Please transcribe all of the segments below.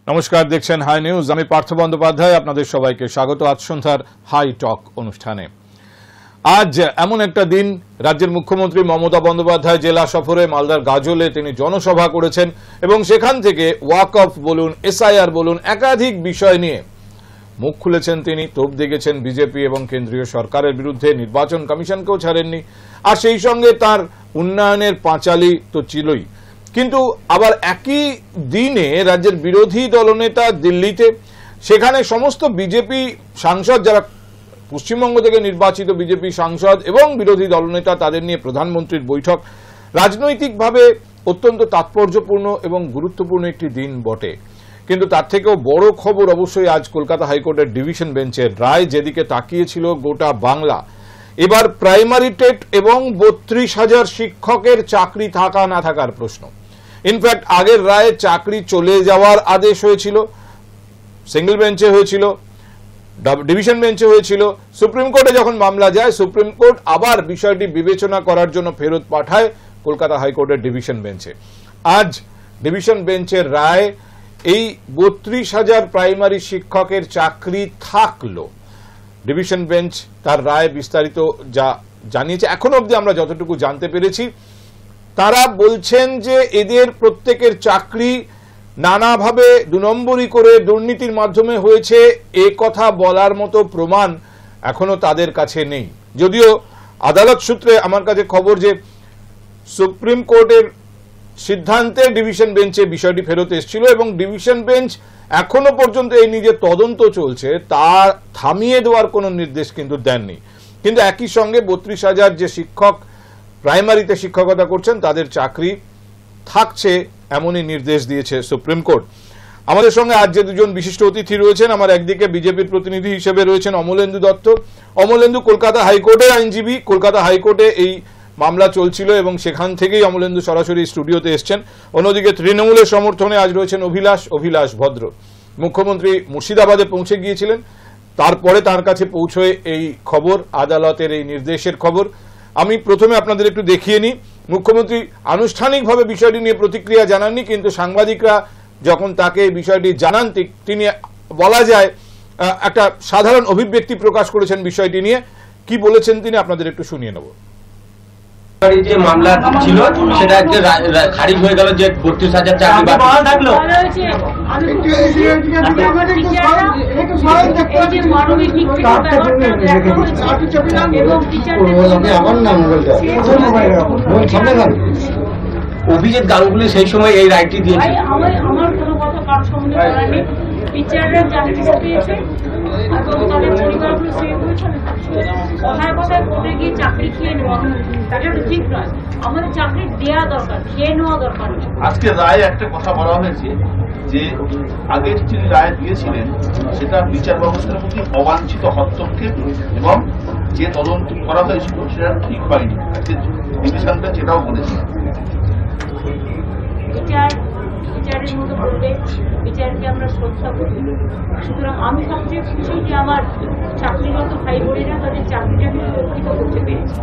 নমস্কার, দেখছেন high news. আমি পার্থ বন্দ্যোপাধ্যায়, আপনাদের সবাইকে স্বাগত আজ সন্ধ্যার হাই টক অনুষ্ঠানে। আজ এমন একটা দিন, রাজ্যের মুখ্যমন্ত্রী মমতা বন্দ্যোপাধ্যায় জেলা সফরে মালদার গাজলে তিনি জনসভা করেছেন এবং সেখান থেকে ওয়াকফ বলুন, এসআইআর বলুন, একাধিক বিষয় নিয়ে মুখ খুলেছেন তিনি। তোপ দেখেছেন বিজেপি এবং কেন্দ্রীয় সরকারের বিরুদ্ধে, নির্বাচন কমিশনকেও ছাড়েননি, আর সেই সঙ্গে তার উন্নয়নের পাঁচালী তো ছিলই। কিন্তু আবার একই দিনে রাজ্যের বিরোধী দলনেতা দিল্লিতে, সেখানে সমস্ত বিজেপি সাংসদ, যারা পশ্চিমবঙ্গ থেকে নির্বাচিত বিজেপি সাংসদ এবং বিরোধী দলনেতা, তাদের নিয়ে প্রধানমন্ত্রীর বৈঠক। রাজনৈতিকভাবে অত্যন্ত তাৎপর্যপূর্ণ এবং গুরুত্বপূর্ণ একটি দিন বটে। কিন্তু তার থেকেও বড় খবর অবশ্যই আজ কলকাতা হাইকোর্টের ডিভিশন বেঞ্চের রায়, যেদিকে তাকিয়েছিল গোটা বাংলা। এবার প্রাইমারি টেট এবং 32,000 শিক্ষকের চাকরি থাকা না থাকার প্রশ্ন। ইনফ্যাক্ট আগের রায়ে চাকরি চলে যাওয়ার আদেশ হয়েছিল, সিঙ্গেল বেঞ্চে হয়েছিল, ডিভিশন বেঞ্চে হয়েছিল। সুপ্রিম কোর্টে যখন মামলা যায়, সুপ্রিম কোর্ট আবার বিষয়টি বিবেচনা করার জন্য ফেরত পাঠায় কলকাতা হাইকোর্টের ডিভিশন বেঞ্চে। আজ ডিভিশন বেঞ্চের রায়, এই 32,000 প্রাইমারি শিক্ষকের চাকরি থাকলো। ডিভিশন বেঞ্চ তার রায় বিস্তারিত যা জানিয়েছে, এখনো অবধি আমরা যতটুকু জানতে পেরেছি, তারা বলছেন যে এদের প্রত্যেকের চাকরি নানাভাবে 2 নম্বরি করে দুর্নীতির মাধ্যমে হয়েছে, এ কথা বলার মতো প্রমাণ এখনো তাদের কাছে নেই। যদিও আদালত সূত্রে আমার কাছে খবর যে সুপ্রিম কোর্টের সিদ্ধান্তে ডিভিশন বেঞ্চে বিষয়টি ফেরত এসেছিল এবং ডিভিশন বেঞ্চ এখনো পর্যন্ত এই নিয়ে যে তদন্ত চলছে তা থামিয়ে দেওয়ার কোনো নির্দেশ কিন্তু দেননি। কিন্তু একই সঙ্গে 32,000 যে শিক্ষক প্রাইমারিতে শিক্ষকতা করছেন তাদের চাকরি থাকছে, এমনই নির্দেশ দিয়েছে সুপ্রিম কোর্ট। আমাদের সঙ্গে আজ যে দুজন বিশিষ্ট অতিথি রয়েছেন, আমার একদিকে বিজেপির প্রতিনিধি হিসেবে রয়েছেন অমলেন্দু দত্ত। অমলেন্দু কলকাতা হাইকোর্টের আইনজীবী। কলকাতা হাইকোর্টে এই মামলা চলছিল এবং সেখান থেকেই অমলেন্দু সরাসরি স্টুডিওতে এসছেন। অন্যদিকে তৃণমূলের সমর্থনে আজ রয়েছেন অভিলাষ ভদ্র। মুখ্যমন্ত্রী মুর্শিদাবাদে পৌঁছে গিয়েছিলেন, তারপরে তার কাছে পৌঁছয় এই খবর, আদালতের এই নির্দেশের খবর। আমি প্রথমে আপনাদের একটু দেখিয়ে নিই। মুখ্যমন্ত্রী আনুষ্ঠানিকভাবে বিষয়টি নিয়ে প্রতিক্রিয়া জানাননি, কিন্তু সাংবাদিকরা যখন তাকে এই বিষয়টি জানান, তিনি বলা যায় একটা সাধারণ অভিব্যক্তি প্রকাশ করেছেন বিষয়টি নিয়ে। কি বলেছেন তিনি আপনাদের একটু শুনিয়ে নেব। যে মামলা ছিল সেটা খারিজ হয়ে গেল, যে 32,000 চাকরি থাকলো। অভিজিৎ গাঙ্গুলি সেই সময় এই রায়টি দিয়েছে। আমার কোনো কথা কার সঙ্গে করার নেই। বিচাররা জাস্টিস পেয়েছে এবং তাদের পরিবারগুলো সেভ হয়েছে। কথায় কথায় কোর্টে গিয়ে চাকরি খেয়ে নেওয়া, তাটা তো ঠিক নয়। আমাদের চাকরি দেওয়া দরকার, খেয়ে নেওয়া দরকার। আজকে রায়ে একটা কথা বলা হয়েছে যে আগের যিনি রায় দিয়েছিলেন সেটা বিচার ব্যবস্থার প্রতি অবাঞ্ছিত হস্তক্ষেপ এবং যে তদন্ত করা হয়েছিল সেটা ঠিক হয়নি। আজকে ডিভিশন বেঞ্চ এটাও বলেছে। বিচারের মতো বললে বিচারকে আমরা শ্রদ্ধা করি। সুতরাং আমি সবচেয়ে খুশি যে আমার চাকরিরত ভাই বোনেরা তাদের চাকরিটাকে সুরক্ষিত করতে পেরেছে।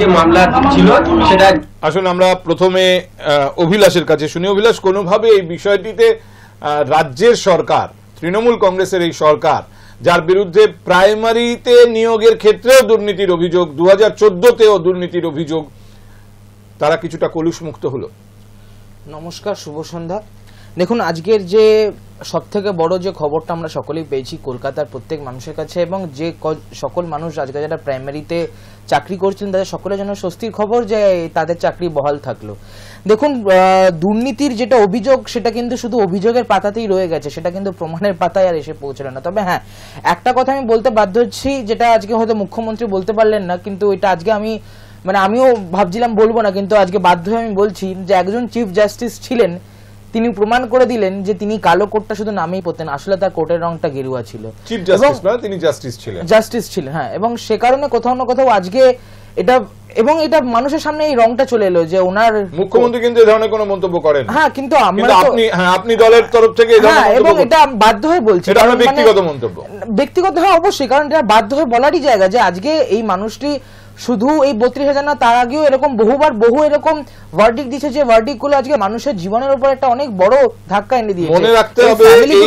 যে মামলা ছিল সেটা আসলে আমরা প্রথমে অভিলাষের কাছে শুনি। অভিলাষ, কোনোভাবে এই বিষয়টিতে রাজ্যের সরকার, তৃণমূল কংগ্রেসের এই সরকার, যার বিরুদ্ধে প্রাইমারিতে নিয়োগের ক্ষেত্রেও দুর্নীতির অভিযোগ, 2014তেও দুর্নীতির অভিযোগ, তারা কিছুটা কলুষমুক্ত হলো। নমস্কার, শুভ সন্ধ্যা। দেখুন, আজকের যে সবথেকে বড় যে খবরটা আমরা সকলেই পেয়েছি কলকাতার প্রত্যেক মানুষের কাছে, এবং যে সকল মানুষ আজকে যারা প্রাইমারিতে চাকরি করছেন তাদের সকলের জন্য স্বস্তির খবর যে তাদের চাকরি বহাল থাকলো। দেখুন, দুর্নীতির যেটা অভিযোগ সেটা কিন্তু শুধু অভিযোগের পাতাতেই রয়ে গেছে, সেটা কিন্তু প্রমাণের পাতায় আর এসে পৌঁছলো না। তবে হ্যাঁ, একটা কথা আমি বলতে বাধ্য হচ্ছি, যেটা আজকে হয়তো মুখ্যমন্ত্রী বলতে পারলেন না, কিন্তু এটা আজকে আমিও ভাবছিলাম বলবো না, কিন্তু আজকে বাধ্য হয়ে আমি বলছি যে একজন চিফ জাস্টিস ছিলেন, তিনি প্রমাণ করে দিলেন যে তিনি কালো কোটটা শুধু নামেই পরতেন, আসলে তার কোটের রংটা গেরুয়া ছিল। চিফ জাস্টিস নয়, তিনি জাস্টিস ছিলেন। জাস্টিস ছিলেন, হ্যাঁ। এবং সে কারণে কোথাও না কোথাও আজকে এটা এবং এটা মানুষের সামনে এই রংটা চলে এলো যে ওনার মুখ্যমন্ত্রী কিন্তু এই ধরনের কোনো মন্তব্য করেন। হ্যাঁ, কিন্তু আপনি দলের তরফ থেকে এই ধরনের এবং মন্তব্য এটা বাধ্য হয়ে বলছি, এটা আপনার ব্যক্তিগত মন্তব্য। ব্যক্তিগত, হ্যাঁ অবশ্যই, কারণ এটা বাধ্য হয়ে বলারই জায়গা যে আজকে এই মানুষটি শুধু এই 32,000 না, তার আগেও এরকম বহু এরকম ভার্ডিক্ট দিয়েছে, যে ভার্ডিক্ট গুলো আজকে মানুষের জীবনের উপর একটা অনেক বড় ধাক্কা এনে দিয়েছে। মনে রাখতে হবে এই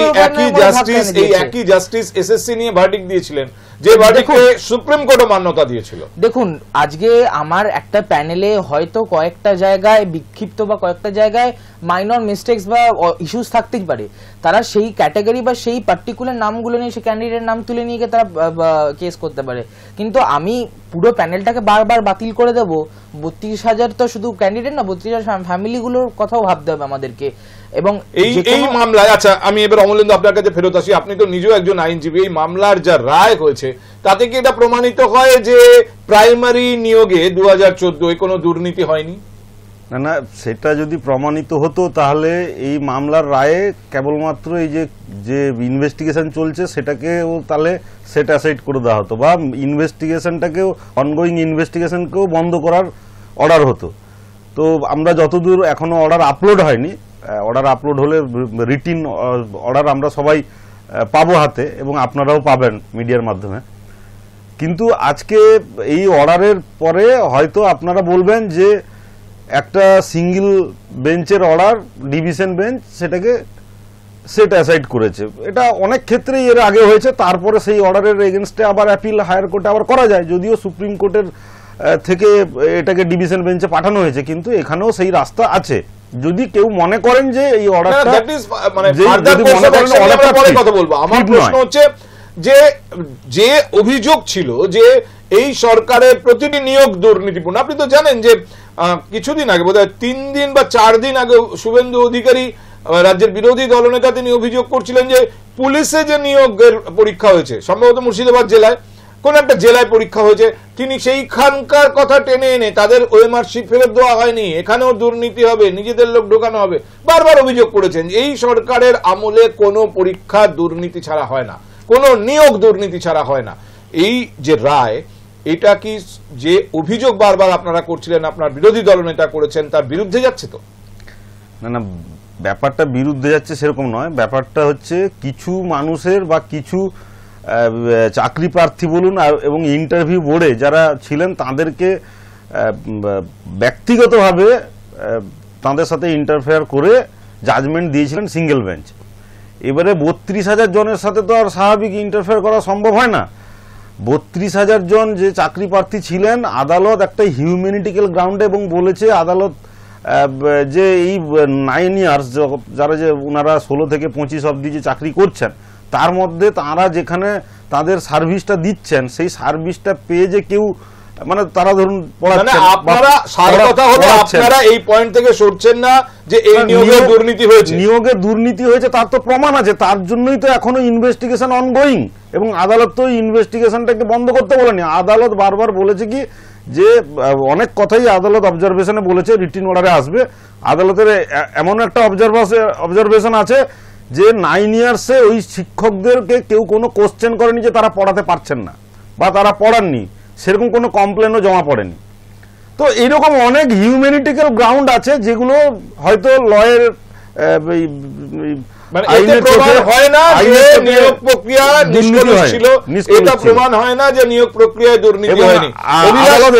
একই জাস্টিস এসএসসি নিয়ে ভার্ডিক্ট দিয়েছিলেন, যে ভার্ডিক্টে সুপ্রিম কোর্টও মান্যতা দিয়েছিল। দেখুন, আজকে আমার একটা প্যানেলে হয়তো কয়েকটা জায়গায় বিক্ষিপ্ত বা কয়েকটা জায়গায় মাইনর মিস্টেকস বা ইস্যুস থাকতেই পারে, তারা সেই ক্যাটাগরি বা সেই পার্টিকুলার নামগুলো নিয়ে সেই ক্যান্ডিডেট নাম তুলে নিয়ে গিয়ে তারা কেস করতে পারে, কিন্তু আমি পুরো প্যানেলটাকে বারবার বাতিল করে দেব? 32,000 তো শুধু ক্যান্ডিডেট না, 32,000 ফ্যামিলিগুলোর কথাও ভাবতে হবে আমাদেরকে। এবং এই মামলায়, আচ্ছা আমি এবার অমলেন্দু আপনার কাছে ফেরত আসি, আপনি তো নিজেও একজন আইনজীবী, এই মামলার যা রায় হয়েছে তাতে কি এটা প্রমাণিত হয় যে প্রাইমারি নিয়োগে 2014 কোনো দুর্নীতি হয়নি? না না, সেটা যদি প্রমাণিত হতো তাহলে এই মামলার রায়ে কেবলমাত্র এই যে ইনভেস্টিগেশন চলছে সেটাকেও তাহলে সেট অ্যাসাইড করে দেওয়া হতো, বা ইনভেস্টিগেশনটাকেও, অনগোয়িং ইনভেস্টিগেশনকেও বন্ধ করার অর্ডার হতো। তো আমরা যতদূর, এখনো অর্ডার আপলোড হয়নি, অর্ডার আপলোড হলে রিটিন অর্ডার আমরা সবাই পাবো হাতে, এবং আপনারাও পাবেন মিডিয়ার মাধ্যমে। কিন্তু আজকে এই অর্ডারের পরে হয়তো আপনারা বলবেন যে একটা সিঙ্গেল বেঞ্চের অর্ডার, ডিভিশন বেঞ্চ সেটাকে সেট অ্যাসাইড করেছে। এটা অনেক ক্ষেত্রেই এর আগে হয়েছে, তারপরে সেই অর্ডারের এগেনস্টে আবার অ্যাপিল হায়ার কোর্টে আবার করা যায়, যদিও সুপ্রিম কোর্টের থেকে এটাকে ডিভিশন বেঞ্চে পাঠানো হয়েছে, কিন্তু এখানেও সেই রাস্তা আছে। যদি কেউ মনে করেন যে এই অর্ডারটা, কথা বলবো, আমার প্রশ্ন হচ্ছে যে অভিযোগ ছিল যে এই সরকারের প্রতিটি নিয়োগ দুর্নীতিপূর্ণ। আপনি তো জানেন যে কিছুদিন আগে, বোধহয় 3 দিন বা 4 দিন আগে, শুভেন্দু অধিকারী, রাজ্যের বিরোধী দলনেতা, তিনি অভিযোগ করছিলেন যে পুলিশে যে নিয়োগের পরীক্ষা হয়েছে, সম্ভবত মুর্শিদাবাদ জেলায়, কোন একটা জেলায় পরীক্ষা হয়েছে, তিনি সেইখানকার কথা টেনে এনে তাদের ওএমআরশি ফেরত দেওয়া হয়নি, এখানেও দুর্নীতি হবে, নিজেদের লোক ঢোকানো হবে, বারবার অভিযোগ করেছেন। এই সরকারের আমলে কোনো পরীক্ষা দুর্নীতি ছাড়া হয় না, কোনো নিয়োগ দুর্নীতি ছাড়া হয় না। এই যে রায়, এটা কি যে অভিযোগ বারবার আপনারা করছিলেন, আপনার বিরোধী দলনেতা করেছেন, তার বিরুদ্ধে যাচ্ছে? তো না না, ব্যাপারটা বিরুদ্ধে যাচ্ছে সেরকম নয়, ব্যাপারটা হচ্ছে কিছু মানুষের বা কিছু চাকরি প্রার্থী বলুন এবং ইন্টারভিউ বোর্ডে যারা ছিলেন তাদেরকে ব্যক্তিগতভাবে তাদের সাথে ইন্টারফেয়ার করে জাজমেন্ট দিয়েছিলেন সিঙ্গেল বেঞ্চ। এবারে 32,000 জনের সাথে তো আর স্বাভাবিক ইন্টারফেয়ার করা সম্ভব হয় না। 32,000 জন যে চাকরি প্রার্থী ছিলেন, আদালত একটা হিউম্যানিটিক্যাল গ্রাউন্ডে এবং বলেছে আদালত যে এই 9 ইয়ার্স যারা যে ওনারা 16 থেকে 25 অবধি যে চাকরি করছেন, তার মধ্যে তারা যেখানে তাদের সার্ভিসটা দিচ্ছেন সেই সার্ভিসটা পেয়ে যে কেউ, মানে তারা ধরুন আপনারা এই পয়েন্ট থেকে সরছেন না যে এই নিয়োগে দুর্নীতি হয়েছে, নিয়োগে দুর্নীতি হয়েছে তার তো প্রমাণ আছে, তার জন্যই তো এখনো ইনভেস্টিগেশন অনগোয়িং, এবং আদালত তো ইনভেস্টিগেশনটাকে বন্ধ করতে বলেনি। আদালত বারবার বলেছে কি যে অনেক কথাই আদালত অবজারভেশনে বলেছে, রিটিন অর্ডারে আসবে। আদালতের এমন একটা অবজারভেশন আছে যে 9 ইয়ার্সে ওই শিক্ষকদেরকে কেউ কোনো কোশ্চেন করেনি যে তারা পড়াতে পারছেন না বা তারা পড়াননি, সেরকম কোনো কমপ্লেনও জমা পড়েনি। তো এইরকম অনেক হিউম্যানিটিক্যাল গ্রাউন্ড আছে যেগুলো হয়তো লয়ের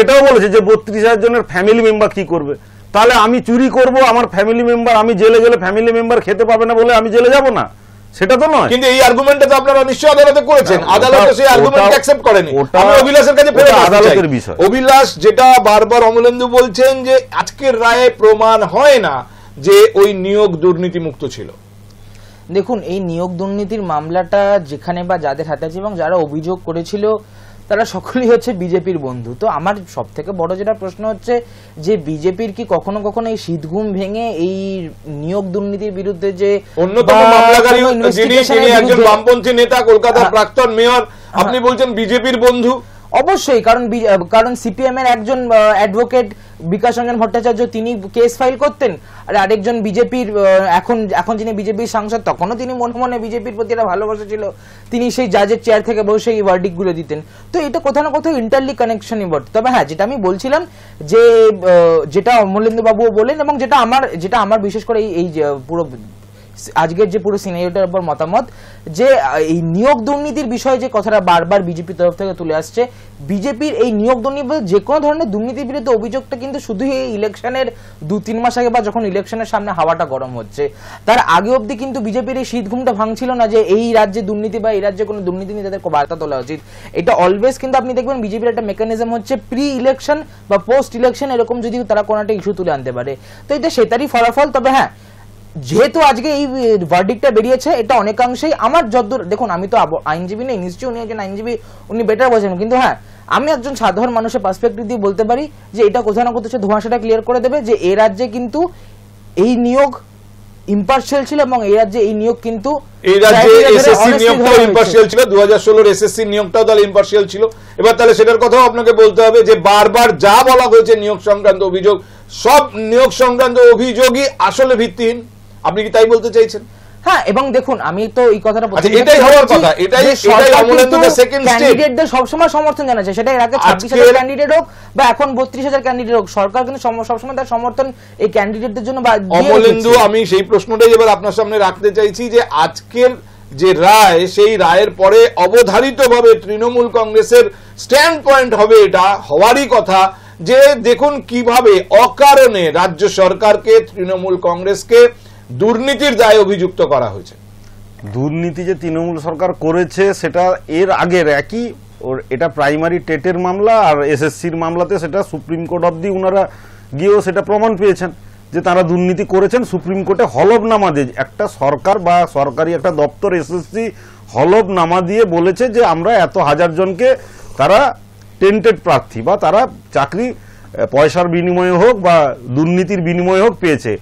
এটাও বলেছে যে 32,000 জনের ফ্যামিলি মেম্বার কি করবে, তাহলে আমি চুরি করব, আমার ফ্যামিলি মেম্বার, আমি জেলে গেলে ফ্যামিলি মেম্বার খেতে পাবে না বলে আমি জেলে যাব না, সেটা তো নয়। কিন্তু এই আর্গুমেন্টটা তো আপনারা নিশ্চয়ই আদালতে করেছেন, আদালত সেই আর্গুমেন্ট অ্যাকসেপ্ট করেনি। আমি অভিলাষের কাছে ফেরত আদালতের বিষয়। অভিলাষ, যেটা বারবার অমলেন্দু বলছেন যে আজকের রায়ে প্রমাণ হয় না যে ওই নিয়োগ দুর্নীতি মুক্ত ছিল। দেখুন, এই নিয়োগ দুর্নীতির মামলাটা যেখানে বা যাদের হাতে আছে এবং যারা অভিযোগ করেছিল তারা সকলেই হচ্ছে বিজেপির বন্ধু। তো আমার সব থেকে বড় যেটা প্রশ্ন হচ্ছে যে বিজেপির কি কখনো কখনো এই শীতঘুম ভেঙে এই নিয়োগ দুর্নীতির বিরুদ্ধে যে অন্যতম মামলাকারী যিনি একজন বামপন্থী নেতা, কলকাতার প্রাক্তন মেয়র, আপনি বলছেন বিজেপির বন্ধু? অবশ্যই, কারণ সিপিএম এর একজন অ্যাডভোকেট বিকাশ রঞ্জন ভট্টাচার্য তিনি কেস ফাইল করতেন, আর আরেকজন বিজেপির এখন যিনি বিজেপির সাংসদ তখনও তিনি মনে মনে বিজেপির প্রতি একটা ভালোবাসা ছিল, তিনি সেই জাজের চেয়ার থেকে বসে এই ভার্ডিক্ট গুলো দিতেন। তো এটা কোথাও না কোথাও ইন্টারলি কানেকশনই বটে। তবে হ্যাঁ, যেটা আমি বলছিলাম যে যেটা অমলেন্দু বাবুও বলেন এবং যেটা আমার বিশেষ করে এই পুরো আজকের যে পুরো সিনারিওটার উপর মতামত, যে এই নিয়োগ দুর্নীতির বিষয়ে যে কথাটা বারবার বিজেপির তরফ থেকে তুলে আসছে, বিজেপির এই নিয়োগ দুর্নীতি যে কোনো ধরনের দুর্নীতির বিরুদ্ধে অভিযোগটা কিন্তু শুধু এই ইলেকশনের 2-3 মাস আগে বা যখন ইলেকশনের সামনে হাওয়াটা গরম হচ্ছে, তার আগে অবধি কিন্তু বিজেপির এই শীত ঘুমটা ভাঙছিল না যে এই রাজ্যে দুর্নীতি বা এই রাজ্যে কোনো দুর্নীতি নিয়ে তাদের বার্তা তোলা উচিত। এটা অলওয়েজ কিন্তু আপনি দেখবেন বিজেপির একটা মেকানিজম হচ্ছে প্রি ইলেকশন বা পোস্ট ইলেকশন এরকম যদি তারা কোনো একটা ইস্যু তুলে আনতে পারে, তো এটা সেটারই ফলাফল। তবে হ্যাঁ, যেহেতু আজকে এই ভার্ডিক্টটা বেরিয়েছে, এটা অনেকাংশেই আমার যতদূর, দেখুন আমি তো আইনজীবী নেই, নিশ্চয়ই উনি একজন আইনজীবী, উনি বেটার বোঝেন, কিন্তু হ্যাঁ আমি একজন সাধারণ মানুষের পার্সপেক্টিভ দিয়ে বলতে পারি যে এটা কোথাও না কোথাও ধোঁয়াশাটা ক্লিয়ার করে দেবে যে এই রাজ্যে কিন্তু এই নিয়োগ ইম্পার্শিয়াল ছিল এবং এই রাজ্যে এই নিয়োগ কিন্তু এই রাজ্যে এসএসসি নিয়োগটাও ইম্পার্শিয়াল ছিল, 2016 এসএসসি নিয়োগটাও তাহলে ইম্পার্শিয়াল ছিল। এবার তাহলে সেটার কথাও আপনাকে বলতে হবে যে বারবার যা বলা হয়েছে নিয়োগ সংক্রান্ত অভিযোগ, সব নিয়োগ সংক্রান্ত অভিযোগই আসলে ভিত্তিহীন, আপনি কি তাই বলতে চাইছেন? হ্যাঁ, এবং দেখুন আমি তো এই কথাটা এটাই হওয়ার কথা, এটাই অমলেন্দুদের সেকেন্ড স্টেপ। ক্যান্ডিডেটদের সবসময় সমর্থন জানাচ্ছে, সেটা এর আগে 26,000 ক্যান্ডিডেট হোক বা এখন 32,000 ক্যান্ডিডেট হোক, সরকার কিন্তু সবসময় তার সমর্থন এই ক্যান্ডিডেটদের জন্য। অমলেন্দু, আমি সেই প্রশ্নটাই এবার আপনার সামনে রাখতে চাইছি যে আজকের যে রায়, সেই রায়ের পরে অবধারিতভাবে তৃণমূল কংগ্রেসের স্ট্যান্ড পয়েন্ট হবে, এটা হওয়ারই কথা যে দেখুন কিভাবে অকারণে রাজ্য সরকারকে, তৃণমূল কংগ্রেসকে দুর্নীতির দায়ে অভিযুক্ত করা হয়েছে। দুর্নীতি যে তৃণমূল সরকার করেছে সেটা এর আগের একই, এটা প্রাইমারি টেটের মামলা আর এসএসসির মামলাতে সেটা সুপ্রিম কোর্ট অবধি ওনারা গিয়েও সেটা প্রমাণ পেয়েছেন যে তারা দুর্নীতি করেছেন। সুপ্রিম কোর্টে হলফনামা দিয়ে একটা সরকার বা সরকারি একটা দপ্তর এসএসসি হলফনামা দিয়ে বলেছে যে আমরা এত হাজার জনকে তারা টেন্টেড প্রার্থী বা তারা চাকরি পয়সার বিনিময়ে হোক বা দুর্নীতির বিনিময়ে হোক পেয়েছে।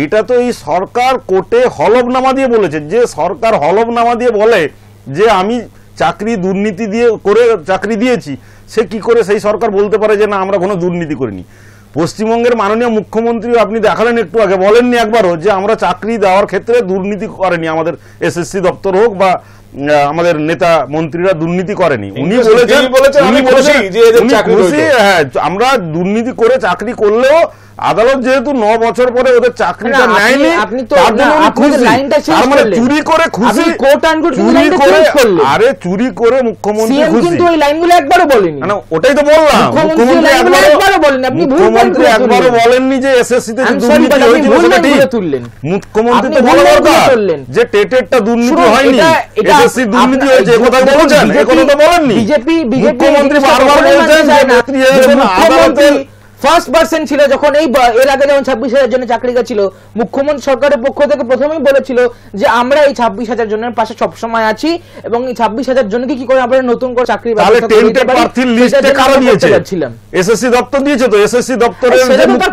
এটা তো এই সরকার কোর্টে হলফনামা দিয়ে বলেছে। যে সরকার হলফনামা দিয়ে বলে যে আমি চাকরি দুর্নীতি দিয়ে করে চাকরি দিয়েছি, সে কি করে সেই সরকার বলতে পারে যে না আমরা কোনো দুর্নীতি করিনি? পশ্চিমবঙ্গের মাননীয় মুখ্যমন্ত্রী আপনি দেখালেন একটু আগে, বলেননি একবারও যে আমরা চাকরি দেওয়ার ক্ষেত্রে দুর্নীতি করেনি, আমাদের এসএসসি দপ্তর হোক বা আমাদের নেতা মন্ত্রীরা দুর্নীতি করেনি। উনি বলেছেন হ্যাঁ আমরা দুর্নীতি করে চাকরি করলেও আদালত যেহেতু 9 বছর পরে ওদের চাকরিটা নেয়নি, তার জন্য চুরি করে খুশি, আরে চুরি করে মুখ্যমন্ত্রী খুশি। একবারও বলেনি, ওটাই তো বললাম, মুখ্যমন্ত্রী একবারও বলেননি যে এসএসসি তে দুর্নীতি হয়েছিল সেটা ঠিক। মুখ্যমন্ত্রী তো বলা দরকার যে টেটেরটা দুর্নীতি হয়নি, এসএসসি দুর্নীতি হয়েছে, এই কথা বলেছেন, এই কথা তো বলেননি। মুখ্যমন্ত্রী বারবার বলছেন যে আদালতের ফার্স্ট পার্সন ছিল যখন এর আগে যখন 26,000 জনের চাকরি গেছিল, মুখ্যমন্ত্রী সরকারের পক্ষ থেকে প্রথমেই বলেছিল যে আমরা এই 26,000 জনের পাশে সবসময় আছি এবং এই 26,000 জনকে কি করে আমরা নতুন করে চাকরি ব্যবস্থা করতে পারি। প্রার্থীর লিস্টে কারা দিয়েছে? এসএসসি দপ্তর দিয়েছে। তো এসএসসি দপ্তরের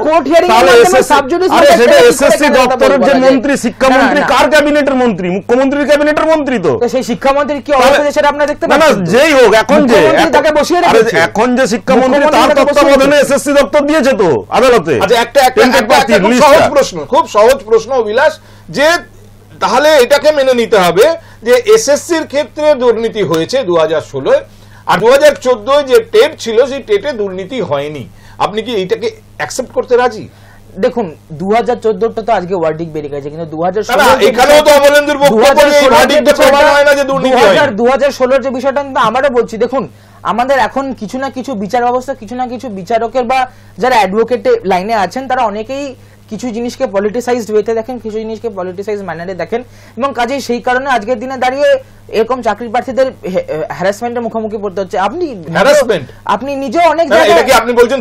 কোর্ট হিয়ারিং সেটা এসএসসি দপ্তরের যে মন্ত্রী, শিক্ষামন্ত্রী কার ক্যাবিনেটের মন্ত্রী? মুখ্যমন্ত্রীর ক্যাবিনেটের মন্ত্রী। তো সেই শিক্ষামন্ত্রী কি অবস্থা সেটা আপনারা দেখতে পাচ্ছেন? না যেই হোক, এখন যে তাকে বসিয়ে রেখেছে, এখন যে শিক্ষামন্ত্রী তার তত্ত্বাবধানে এসএসসি দপ্তর দিয়েছে তো আদালতে। আচ্ছা, একটা খুব সহজ প্রশ্ন অভিলাষ, যে তাহলে এটাকে মেনে নিতে হবে যে এসএসসির ক্ষেত্রে দুর্নীতি হয়েছে 2016 আর 2014 যে টেট ছিল সেই টেটে দুর্নীতি হয়নি, আপনি কি এইটাকে অ্যাকসেপ্ট করতে রাজি? দেখুন 2014টা তো আজকে ওয়ার্ডিক বেরিয়ে গেছে, কিন্তু 2016 এখানেও তো অমলেন্দুর বক্তব্য এই ওয়ার্ডিকটা প্রমাণ হয় না যে দুর্নীতি হয়। 2016 যে বিষয়টা কিন্তু আমারও বলছি, দেখুন আমাদের এখন কিছু না কিছু বিচার ব্যবস্থা, কিছু না কিছু বিচারকের বা যারা অ্যাডভোকেট লাইনে আছেন তারা অনেকেই কিছু জিনিসকে পলিটিসাইজড ওয়েতে দেখেন, কিছু জিনিসকে পলিটিসাইজ ম্যানারে দেখেন, এবং কাজেই সেই কারণে আজকের দিনে দাঁড়িয়ে এরকম চাকরি প্রার্থীদের হ্যারাসমেন্টের মুখোমুখি পড়তে হচ্ছে। আপনি নিজেও অনেক জায়গায় আপনি বলছেন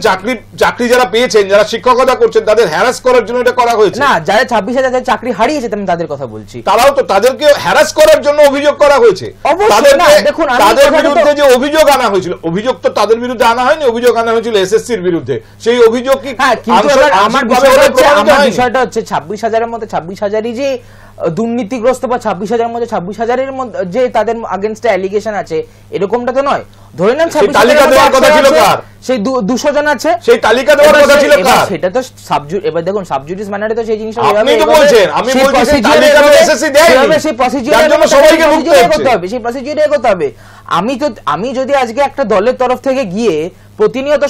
চাকরি যারা পেয়েছেন, যারা শিক্ষকতা করছেন তাদের হ্যারাস করার জন্য এটা করা হয়েছে না, যারা 26,000 চাকরি হারিয়েছে আমি তাদের কথা বলছি, তারাও তো তাদেরকে হ্যারাস করার জন্য অভিযোগ করা হয়েছে। দেখুন তাদের বিরুদ্ধে যে অভিযোগ আনা হয়েছিল, অভিযোগ তো তাদের বিরুদ্ধে আনা হয়নি, অভিযোগ আনা হয়েছিল এসএসসির বিরুদ্ধে। সেই অভিযোগ কি আমার বিষয়টা হচ্ছে 26,000-এর মধ্যে 26,000ই যে দুর্নীতিগ্রস্ত বা 26,000-এর মধ্যে 26,000-এর মধ্যে যে তাদের আগেনস্টে অ্যালিগেশন আছে এরকমটা তো নয়। ধরে নেন সেই 200 জন আছে, সেই তালিকা দেওয়ার কথা ছিল কার? সেটা তো এবার দেখুন সাবজুডিস ম্যানারে তো সেই জিনিসটা আপনি তো বলছেন, আমি বলছি সেই তালিকাটা এসএসসি দেয়নি, সেই প্রসিডিউর যার জন্য সবাইকে ভুগতে করতে হবে, সেই প্রসিডিউরে এগোতে হবে। আমি যদি আজকে একটা দলের তরফ থেকে গিয়ে প্রতিনিয়ত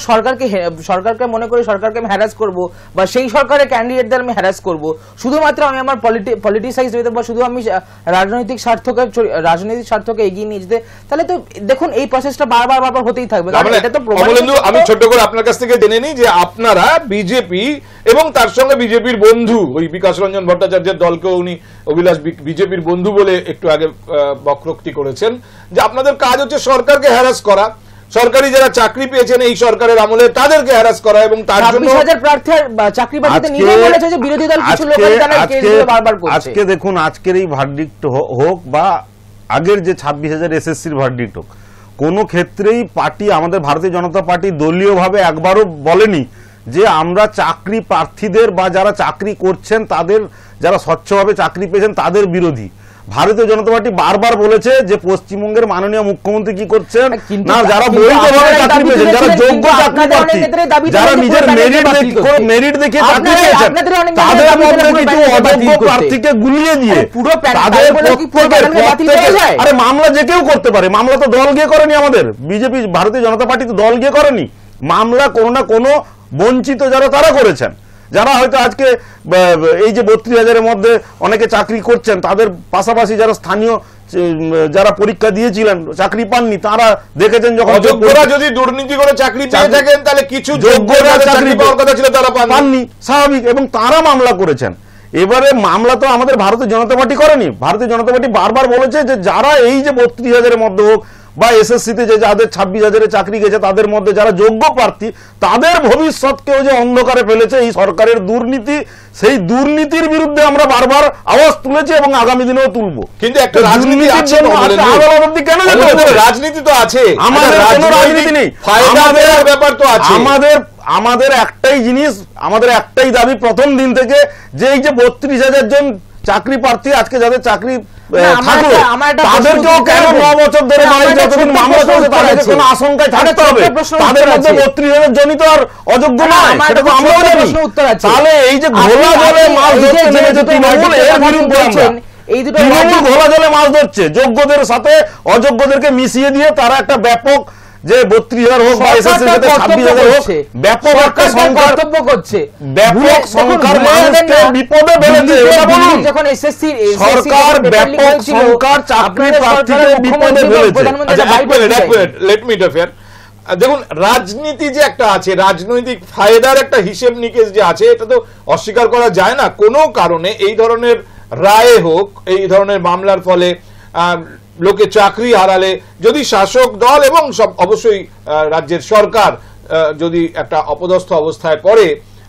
সরকারকে মনে করি সরকারকে আমি হ্যারাস করব বা সেই সরকারের ক্যান্ডিডেটদের আমি হ্যারাস করব, শুধুমাত্র আমি আমার পলিটিসাইজ হইতে বা শুধু আমি রাজনৈতিক স্বার্থকে এগিয়ে নিয়ে যেতে, তাহলে তো দেখুন এই প্রসেসটা বারবার হতেই থাকবে। এটা তো আমি ছোট্ট করে আপনার কাছ থেকে জেনে নিই যে আপনারা বিজেপি এবং তার সঙ্গে বিজেপির বন্ধু ওই বিকাশ রঞ্জন ভট্টাচার্যের দলকে উনি অভিলাষ বিজেপির বন্ধু বলে একটু আগে বক্রোক্তি করেছেন যে আপনাদের কাজ হচ্ছে সরকারকে হ্যারাস করা, সরকারি যারা চাকরি পেয়েছেন এই সরকারের আমলে তাদেরকে হ্যারাস করা, এবং তার জন্য 26,000 প্রার্থীর চাকরি বাতিতে নিজে বলেছে যে বিরোধী দল কিছু লোক এখানে কেসগুলো বারবার করছে। আজকে দেখুন আজকের এই ভার্ডিক্ট হোক বা আগের যে 26,000 এসএসসির ভার্ডিক্ট হোক, কোনো ক্ষেত্রেই পার্টি আমাদের ভারতীয় জনতা পার্টি দলীয়ভাবে একবারও বলেনি যে আমরা চাকরি প্রার্থীদের বা যারা চাকরি করছেন তাদের, যারা স্বচ্ছভাবে চাকরি পেয়েছেন তাদের বিরোধী। ভারতীয় জনতা পার্টি বারবার বলেছে যে পশ্চিমবঙ্গের মাননীয় মুখ্যমন্ত্রী কি করছেন না, যারা বৈধভাবে চাকরি পেয়েছেন, যারা যোগ্য চাকরি প্রার্থী, যারা নিজের মেরিট দেখে চাকরি পেয়েছেন, তাদের মধ্যে কিছু অযোগ্য প্রার্থীকে গুলিয়ে দিয়ে তাদের আরে মামলা যে কেউ করতে পারে, মামলা তো দল গিয়ে করেনি, আমাদের বিজেপি ভারতীয় জনতা পার্টি তো দল গিয়ে করেনি, মামলা কোনো না কোনো বঞ্চিত যারা তারা করেছেন, যারা হয়তো আজকে এই যে 32,000-এর মধ্যে অনেকে চাকরি করছেন, তাদের পাশাপাশি যারা স্থানীয় যারা পরীক্ষা দিয়েছিলেন চাকরি পাননি, তারা দেখেছেন যখন যোগ্যরা যদি দুর্নীতি করে চাকরি পেয়ে থাকেন তাহলে কিছু যোগ্যরা চাকরি পাওয়ার কথা ছিল তারা পাননি, স্বাভাবিক, এবং তারা মামলা করেছেন। এবারে মামলা তো আমাদের ভারতীয় জনতা পার্টি করেনি, ভারতীয় জনতা পার্টি বারবার বলেছে যে যারা এই যে 32,000-এর মধ্যে হোক বা এসএসসিতে যে যাদের 26,000-এ চাকরি গেছে তাদের মধ্যে যারা যোগ্য প্রার্থী, তাদের ভবিষ্যৎকেও যে অন্ধকারে ফেলেছে এই সরকারের দুর্নীতি, সেই দুর্নীতির বিরুদ্ধে আমরা বারবার আওয়াজ তুলেছি এবং আগামী দিনেও তুলব। কিন্তু একটা রাজনীতি আছে, রাজনীতি তো আছে, আমাদের কোনো রাজনীতি নেই, ব্যাপার তো আছে। আমাদের একটাই জিনিস, আমাদের একটাই দাবি প্রথম দিন থেকে যে এই যে 32,000 জন চাকরি প্রার্থী আজকে যাদের চাকরি থাকলো তাদেরকেও কেন 9 বছর ধরে মানে যতদিন মামলা চলছে তাদেরকে কোনো আশঙ্কায় থাকতে হবে? তাদের মধ্যে 32,000 জনই তো আর অযোগ্য নয়, সেটা তো আমরাও জানি। তাহলে এই যে ঘোলা জলে মাছ ধরতে নেমেছে তৃণমূল, এর বিরুদ্ধে আমরা তৃণমূল ঘোলা জলে মাছ ধরছে, যোগ্যদের সাথে অযোগ্যদেরকে মিশিয়ে দিয়ে তারা একটা ব্যাপক যে 32,000 হোক বা এসএসসির সাথে 26,000 হোক ব্যাপক একটা সংকল্প করছে, ব্যাপক সংখ্যার মানুষকে বিপদে ফেলেছে। এটা বলুন, যখন এসএসসি সরকার ব্যাপক সংখ্যার চাকরি প্রার্থীকে বিপদে ফেলেছে। Let me interfere. দেখুন রাজনীতি যে একটা আছে, রাজনৈতিক ফায়দার একটা হিসেব নিকেশ যে আছে, এটা তো অস্বীকার করা যায় না। কোনো কারণে এই ধরনের রায় হোক, এই ধরনের মামলার ফলে লোকে চাকরি হারালে যদি শাসক দল এবং সব অবশ্যই রাজ্যের সরকার যদি একটা অপদস্থ অবস্থায় পড়ে,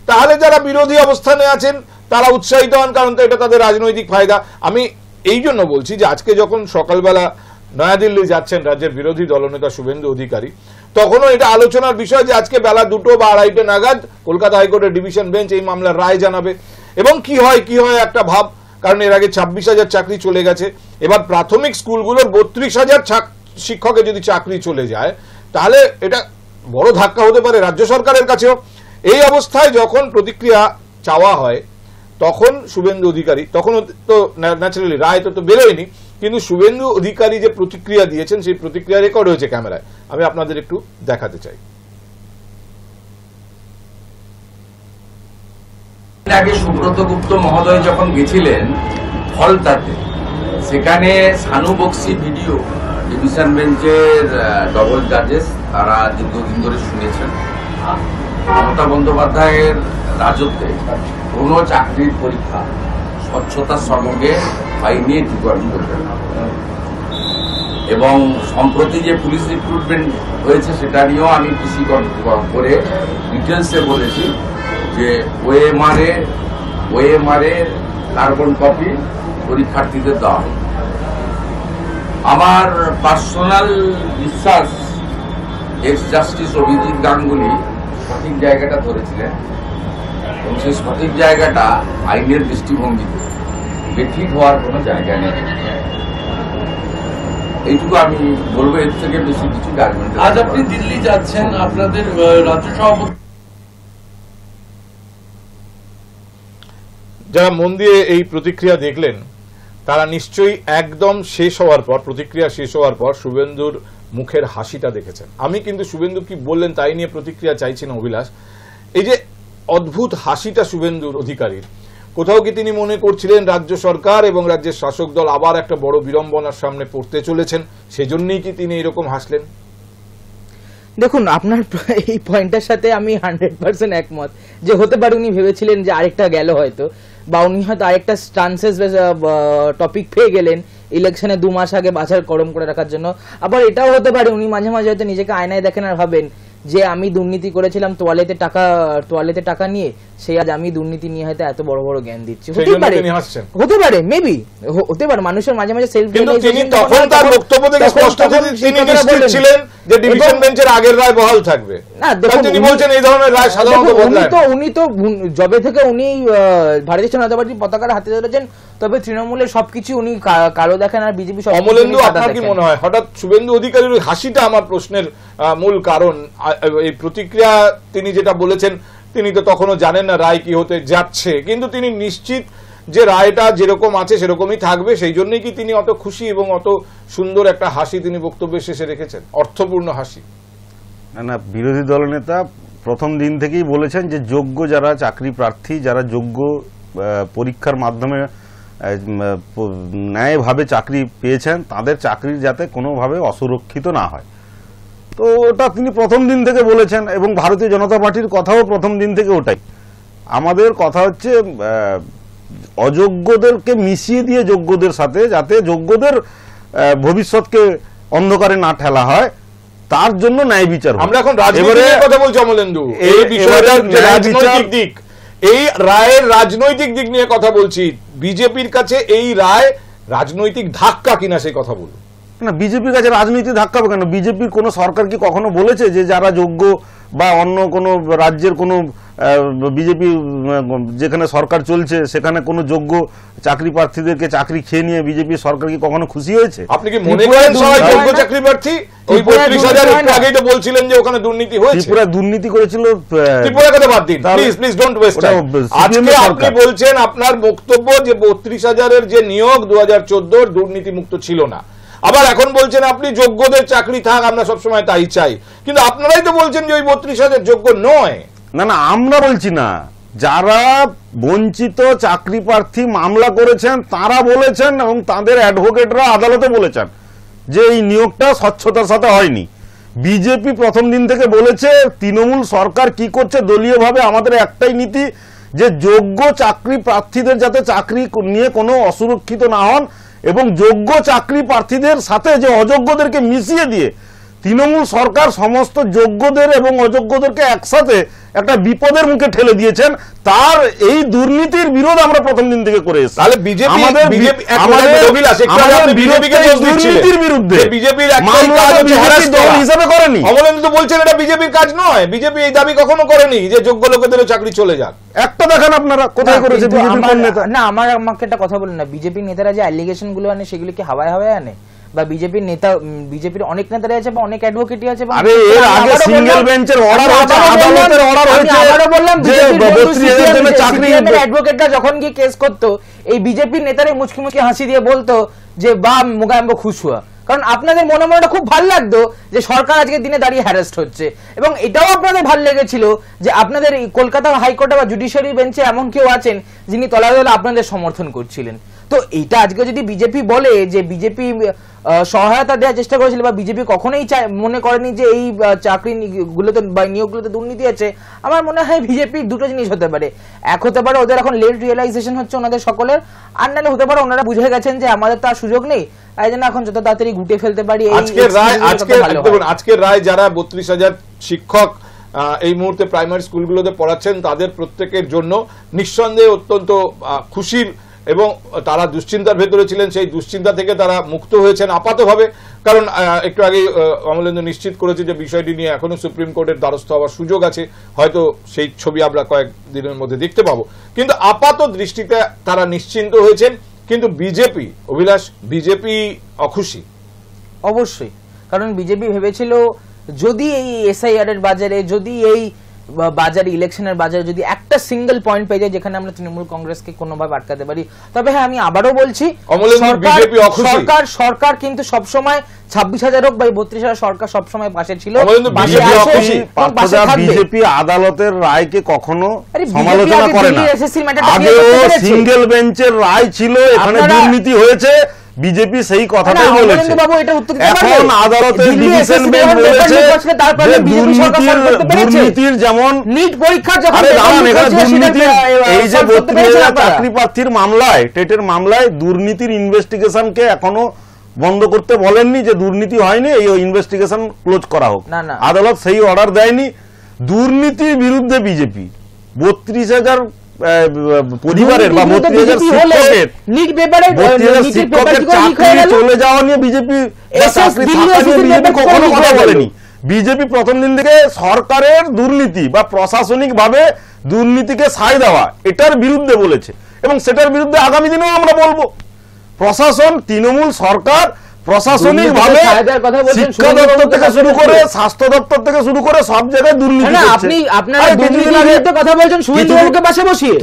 তাহলে যারা বিরোধী অবস্থানে আছেন তারা উৎসাহিত হন, কারণ তো এটা তাদের রাজনৈতিক ফায়দা। আমি এই জন্য বলছি যে আজকে যখন সকালবেলা নয়াদিল্লি যাচ্ছেন রাজ্যের বিরোধী দলনেতা শুভেন্দু অধিকারী, তখনও এটা আলোচনার বিষয় যে আজকে বেলা 2টো বা 2:30 নাগাদ কলকাতা হাইকোর্টের ডিভিশন বেঞ্চ এই মামলার রায় জানাবে, এবং কি হয় একটা ভাব, কারণ এর আগে 26,000 চাকরি চলে গেছে, এবার প্রাথমিক স্কুলগুলোর 32,000 শিক্ষকের যদি চাকরি চলে যায় তাহলে এটা বড় ধাক্কা হতে পারে রাজ্য সরকারের কাছেও। এই অবস্থায় যখন প্রতিক্রিয়া চাওয়া হয় তখন শুভেন্দু অধিকারী, তখন তো ন্যাচারালি রায় তো বেরোয়নি, কিন্তু শুভেন্দু অধিকারী যে প্রতিক্রিয়া দিয়েছেন সেই প্রতিক্রিয়া রেকর্ড হয়েছে ক্যামেরায়, আমি আপনাদের একটু দেখাতে চাই। আগে সুব্রত গুপ্ত মহোদয় যখন গেছিলেন ফলতাতে, সেখানে সানু বক্সি ভিডিও ডিভিশন বেঞ্চের ডবল জাজেস তারা দীর্ঘদিন ধরে শুনেছেন মমতা বন্দ্যোপাধ্যায়ের রাজত্বে কোনো চাকরির পরীক্ষা স্বচ্ছতার সঙ্গে হয়নি করবেন, এবং সম্প্রতি যে পুলিশ রিক্রুটমেন্ট হয়েছে সেটা নিয়েও আমি পিসি করে ডিটেলসে বলেছি যে ওএমআর-এর কার্বন কপি পরীক্ষার্থীদের দেওয়া হবে। আমার পার্সোনাল বিশ্বাস এক্স জাস্টিস অভিজিৎ গাঙ্গুলি সঠিক জায়গাটা ধরেছিলেন, এবং সেই সঠিক জায়গাটা আইনের দৃষ্টিভঙ্গিতে বেঠিক হওয়ার কোনো জায়গা নেই। এইটুকু আমি বলবো, এর থেকে বেশি কিছু জাজমেন্ট। আজ আপনি দিল্লি যাচ্ছেন, আপনাদের রাজ্য সভাপতি যারা মন দিয়ে এই প্রতিক্রিয়া দেখলেন তারা নিশ্চয়ই একদম শেষ হওয়ার পর, প্রতিক্রিয়া শেষ হওয়ার পর শুভেন্দুর মুখের হাসিটা দেখেছেন। আমি কিন্তু শুভেন্দু কি বললেন তাই নিয়ে প্রতিক্রিয়া চাইছি না অভিলাষ। এই যে অদ্ভুত হাসিটা শুভেন্দুর অধিকারীর, কোথাও কি তিনি মনে করছিলেন রাজ্য সরকার এবং রাজ্যের শাসক দল আবার একটা বড় বিড়ম্বনার সামনে পড়তে চলেছেন, সেজন্যই কি তিনি এরকম হাসলেন? দেখুন, আপনার এই পয়েন্টের সাথে আমি 100% একমত যে হতে পারে উনি ভেবেছিলেন যে আরেকটা গেল হয়তো, বা উনি হয়তো আরেকটা স্টান্সেস টপিক পেয়ে গেলেন ইলেকশনে 2 মাস আগে বাজার গরম করে রাখার জন্য। আবার এটাও হতে পারে উনি মাঝে মাঝে হয়তো নিজেকে আয়নায় দেখেন আর ভাবেন যে আমি দুর্নীতি করেছিলাম তোয়ালেতে টাকা নিয়ে, সেই আজ আমি দুর্নীতি নিয়ে হয়তো এত বড় বড় জ্ঞান দিচ্ছি। হতে পারে মেবি, হতে পারে মানুষের মাঝে মাঝে সেলফ রিয়েলাইজেশন। তখন তার বক্তব্য থেকে স্পষ্ট তিনি নিশ্চিত ছিলেন যে ডিভিশন বেঞ্চের আগের রায় বহাল থাকবে। না, দেখুন তিনি বলছেন এই ধরনের রায় সাধারণত বদলায় না। উনি তো জবে থেকে উনি ভারতীয় জনতা পার্টির পতাকার হাতে ধরেছেন, তবে তৃণমূলের সবকিছু উনি কালো দেখেন আর বিজেপি সব। অমলেন্দু, আপনার কি মনে হয় হঠাৎ শুভেন্দু অধিকারীর ওই হাসিটা আমার প্রশ্নের মূল কারণ? এই প্রতিক্রিয়া তিনি যেটা বলেছেন, তিনি তো তখনও জানেন না রায় কি হতে যাচ্ছে, কিন্তু তিনি নিশ্চিত যে রায়টা যেরকম আছে সেরকমই থাকবে, সেই জন্যই কি তিনি অত খুশি এবং অত সুন্দর একটা হাসি তিনি বক্তব্যের শেষে রেখেছেন, অর্থপূর্ণ হাসি? না, বিরোধী দলনেতা প্রথম দিন থেকেই বলেছেন যে যোগ্য যারা চাকরি প্রার্থী, যারা যোগ্য পরীক্ষার মাধ্যমে ন্যায়ভাবে চাকরি পেয়েছেন, তাদের চাকরির যাতে কোনোভাবে অসুরক্ষিত না হয়। তো ওটা তিনি প্রথম দিন থেকে বলেছেন, এবং ভারতীয় জনতা পার্টির কথাও প্রথম দিন থেকে ওটাই। আমাদের কথা হচ্ছে অযোগ্যদেরকে মিশিয়ে দিয়ে যোগ্যদের সাথে, যাতে যোগ্যদের ভবিষ্যৎকে অন্ধকারে না ঠেলা হয়, তার জন্য ন্যায় বিচার। আমরা এখন রাজনীতির কথা বলছি অমলেন্দু, এই বিষয়টার যে রাজনৈতিক দিক, এই রায়ের রাজনৈতিক দিক নিয়ে কথা বলছি। বিজেপির কাছে এই রায় রাজনৈতিক ধাক্কা কিনা সেই কথা বলুন না। বিজেপির কাছে রাজনৈতিক ধাক্কা কেন? বিজেপির কোন সরকার কি কখনো বলেছে যে যারা যোগ্য বা অন্য কোনো রাজ্যের কোনো বিজেপি যেখানে সরকার চলছে সেখানে কোনো যোগ্য চাকরি প্রার্থীদেরকে চাকরি খেয়ে নিয়ে বিজেপি সরকার কি কখনো খুশি হয়েছে? আপনি কি মনে করেন সবাই যোগ্য চাকরি প্রার্থী? ওই 32,000 একটু আগেই তো বলছিলেন যে ওখানে দুর্নীতি হয়েছে। ত্রিপুরা দুর্নীতি করেছিল। ত্রিপুরা কথা বাদ দিন, প্লিজ ডোন্ট ওয়েস্ট টাইম। আজকে আপনি বলছেন আপনার বক্তব্য যে 32,000-এর যে নিয়োগ 2014 দুর্নীতি মুক্ত ছিল না। আবার এখন বলছেন আপনি যোগ্যদের চাকরি থাক, আমরা সবসময় তাই চাই, কিন্তু আপনারাই তো বলছেন যে ওই 32,000 যোগ্য নয়। না, আমরা বলছি না, যারা বঞ্চিত চাকরি প্রার্থী মামলা করেছেন তারা বলেছেন, এবং তাদের অ্যাডভোকেটরা আদালতে বলেছেন যে এই নিয়োগটা স্বচ্ছতার সাথে হয়নি। বিজেপি প্রথম দিন থেকে বলেছে তৃণমূল সরকার কি করছে দলীয়ভাবে, আমাদের একটাই নীতি যে যোগ্য চাকরি প্রার্থীদের যাতে চাকরি নিয়ে কোনো অসুরক্ষিত না হন, এবং যোগ্য চাকরি প্রার্থীদের সাথে যে অযোগ্যদেরকে মিশিয়ে দিয়ে তৃণমূল সরকার সমস্ত যোগ্যদের এবং অযোগ্যদেরকে একসাথে একটা বিপদের মুখে ঠেলে দিয়েছেন। তার এই দুর্নীতির বিরোধ আমরা প্রথম দিন থেকে করে এসেছি। তাহলে বিজেপি দুর্নীতির বিরুদ্ধে বিজেপির দল হিসাবে করেনি। অমলেন্দু তো বলছেন এটা বিজেপির কাজ নয়, বিজেপি এই দাবি কখনো করেনি যে যোগ্য লোকেদেরও চাকরি চলে যাক। একটা দেখেন আপনারা কোথায় করেছে বিজেপির কোন নেতা? না, আমাকে একটা কথা বলেন না, বিজেপির নেতারা যে অ্যালিগেশন গুলো আনে সেগুলো কি হাওয়ায় হাওয়ায় আনে? বা বিজেপির নেতা, বিজেপির অনেক নেতারা আছে বা অনেক অ্যাডভোকেটই আছে। আরে এর আগে সিঙ্গেল বেঞ্চের অর্ডার হয়েছে, আদালতের অর্ডার হয়েছে। আবারও বললাম যে 32,000 জনের চাকরি অ্যাডভোকেটরা যখন গিয়ে কেস করতো, এই বিজেপির নেতারাই মুচকি মুচকি হাসি দিয়ে বলতো যে বা মুগাম্ব খুশ হুয়া, কারণ আপনাদের মনে মনে খুব ভালো লাগতো যে সরকার আজকের দিনে দাঁড়িয়ে হ্যারাস্ট হচ্ছে। এবং এটাও আপনাদের ভালো লেগেছিল যে আপনাদের কলকাতা হাইকোর্টে বা জুডিশিয়ারি বেঞ্চে এমন কেউ আছেন যিনি তলাতলে আপনাদের সমর্থন করছিলেন। তো এটা আজকে যদি বিজেপি বলে যে বিজেপি সহায়তা দেওয়ার চেষ্টা করেছিল, বা বিজেপি কখনোই মনে করেনি যে এই চাকরি গুলোতে বা নিয়োগগুলোতে দুর্নীতি আছে, আমার মনে হয় বিজেপির দুটো জিনিস হতে পারে। এক হতে পারে ওদের এখন লেট রিয়েলাইজেশন হচ্ছে ওনাদের সকলের, আর নাহলে হতে পারে ওনারা বুঝে গেছেন যে আমাদের তো আর সুযোগ নেই, তাই জন্য এখন যত তাড়াতাড়ি গুটে ফেলতে পারি। আজকের রায় যারা 32,000 শিক্ষক এই মুহূর্তে প্রাইমারি স্কুলগুলোতে পড়াচ্ছেন তাদের প্রত্যেকের জন্য নিঃসন্দেহে অত্যন্ত খুশির, এবং তারা দুশ্চিন্তার ভেতরে ছিলেন, সেই দুশ্চিন্তা থেকে তারা মুক্ত হয়েছেন আপাতভাবে। কারণ একটু আগে অমলেন্দু নিশ্চিত করেছে যে বিষয়টি নিয়ে এখনো সুপ্রিম কোর্টের দ্বারস্থ হওয়ার সুযোগ আছে, হয়তো সেই ছবি আমরা কয়েকদিনের মধ্যে দেখতে পাবো, কিন্তু আপাত দৃষ্টিতে তারা নিশ্চিন্ত হয়েছেন। কিন্তু বিজেপি, অভিলাষ, বিজেপি অখুশি। অবশ্যই, কারণ বিজেপি ভেবেছিল যদি এই এসআইআর এর বাজারে, যদি এই বাজারে ইলেকশনের বাজারে যদি একটা সিঙ্গেল পয়েন্ট পেয়ে যায় যেখানে আমরা তৃণমূল কংগ্রেসকে কোনোভাবে আটকাতে পারি, তবে হ্যাঁ আমি আবারও বলছি সরকার কিন্তু সবসময় 26,000 হোক বা 32,000 সরকার সবসময় পাশে ছিল। বিজেপি আদালতের রায়কে কখনো সমালোচনা করে না, আগেও সিঙ্গেল বেঞ্চের রায় ছিল, এখানে দুর্নীতি হয়েছে, বিজেপি সেই কথাটাই বলেছে। এখন আদালতের ডিভিশন বেঞ্চ বলেছে দুর্নীতির যেমন নিট পরীক্ষার যখন এই যে 32,000 চাকরি প্রার্থীর মামলায়, টেটের মামলায় দুর্নীতির ইনভেস্টিগেশনকে এখনো বন্ধ করতে বলেননি, যে দুর্নীতি হয়নি এই ইনভেস্টিগেশন ক্লোজ করা হোক, আদালত সেই অর্ডার দেয়নি। দুর্নীতির বিরুদ্ধে বিজেপি 32,000 পরিবারের বা 32,000 শিক্ষকের চাকরি চলে যাওয়া নিয়ে বিজেপি কখনো কথা বলেনি। বিজেপি প্রথম দিন থেকে সরকারের দুর্নীতি বা প্রশাসনিক ভাবে দুর্নীতিকে সায় দেওয়া এটার বিরুদ্ধে বলেছে, এবং সেটার বিরুদ্ধে আগামী দিনেও আমরা বলবো। প্রশাসন, তৃণমূল সরকার প্রশাসনিক ভাবে শিক্ষা দপ্তর থেকে শুরু করে স্বাস্থ্য দপ্তর থেকে শুরু করে সব জায়গায় দুর্নীতি করছে।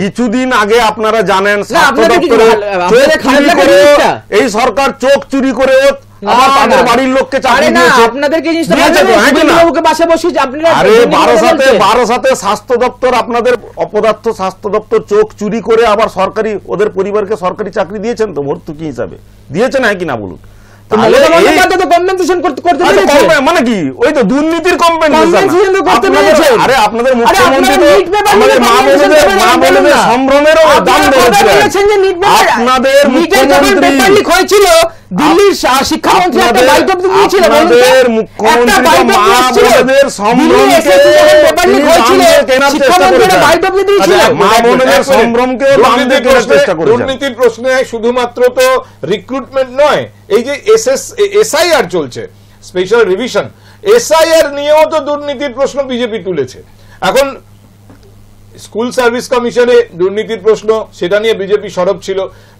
কিছুদিন আগে আপনারা জানেন স্বাস্থ্য দপ্তরে এই সরকার চোখ চুরি করে তাদের বাড়ির লোককে চাকরি বারাসাতে স্বাস্থ্য দপ্তর, আপনাদের অপদার্থ স্বাস্থ্য দপ্তর চোখ চুরি করে আবার সরকারি ওদের পরিবারকে সরকারি চাকরি দিয়েছেন তো ভর্তুকি হিসাবে দিয়েছেন, হ্যাঁ কিনা বলুন? মানে কি ওই তো দুর্নীতির কম্পেনসেশন। আরে আপনাদের মুখ্যমন্ত্রী মা বোনেদের সম্ভ্রমেরও দাম দিয়েছিলেন। আপনাদের মুখ্যমন্ত্রী হয়েছিল দিল্লির শিক্ষামন্ত্রী একটা বাইট অফ দিয়েছিল, আপনাদের মুখ্যমন্ত্রী মা বোনেদের সম্ভ্রমকে দুর্নীতির প্রশ্নে শুধুমাত্র তো রিক্রুটমেন্ট নয়, এই যে এসআইআর চলছে, স্পেশাল রিভিশন, এসআইআর নিয়েও তো দুর্নীতির প্রশ্ন বিজেপি তুলেছে। এখন স্কুল সার্ভিস কমিশনে দুর্নীতির প্রশ্ন, সেটা নিয়ে বিজেপি সরব ছিল।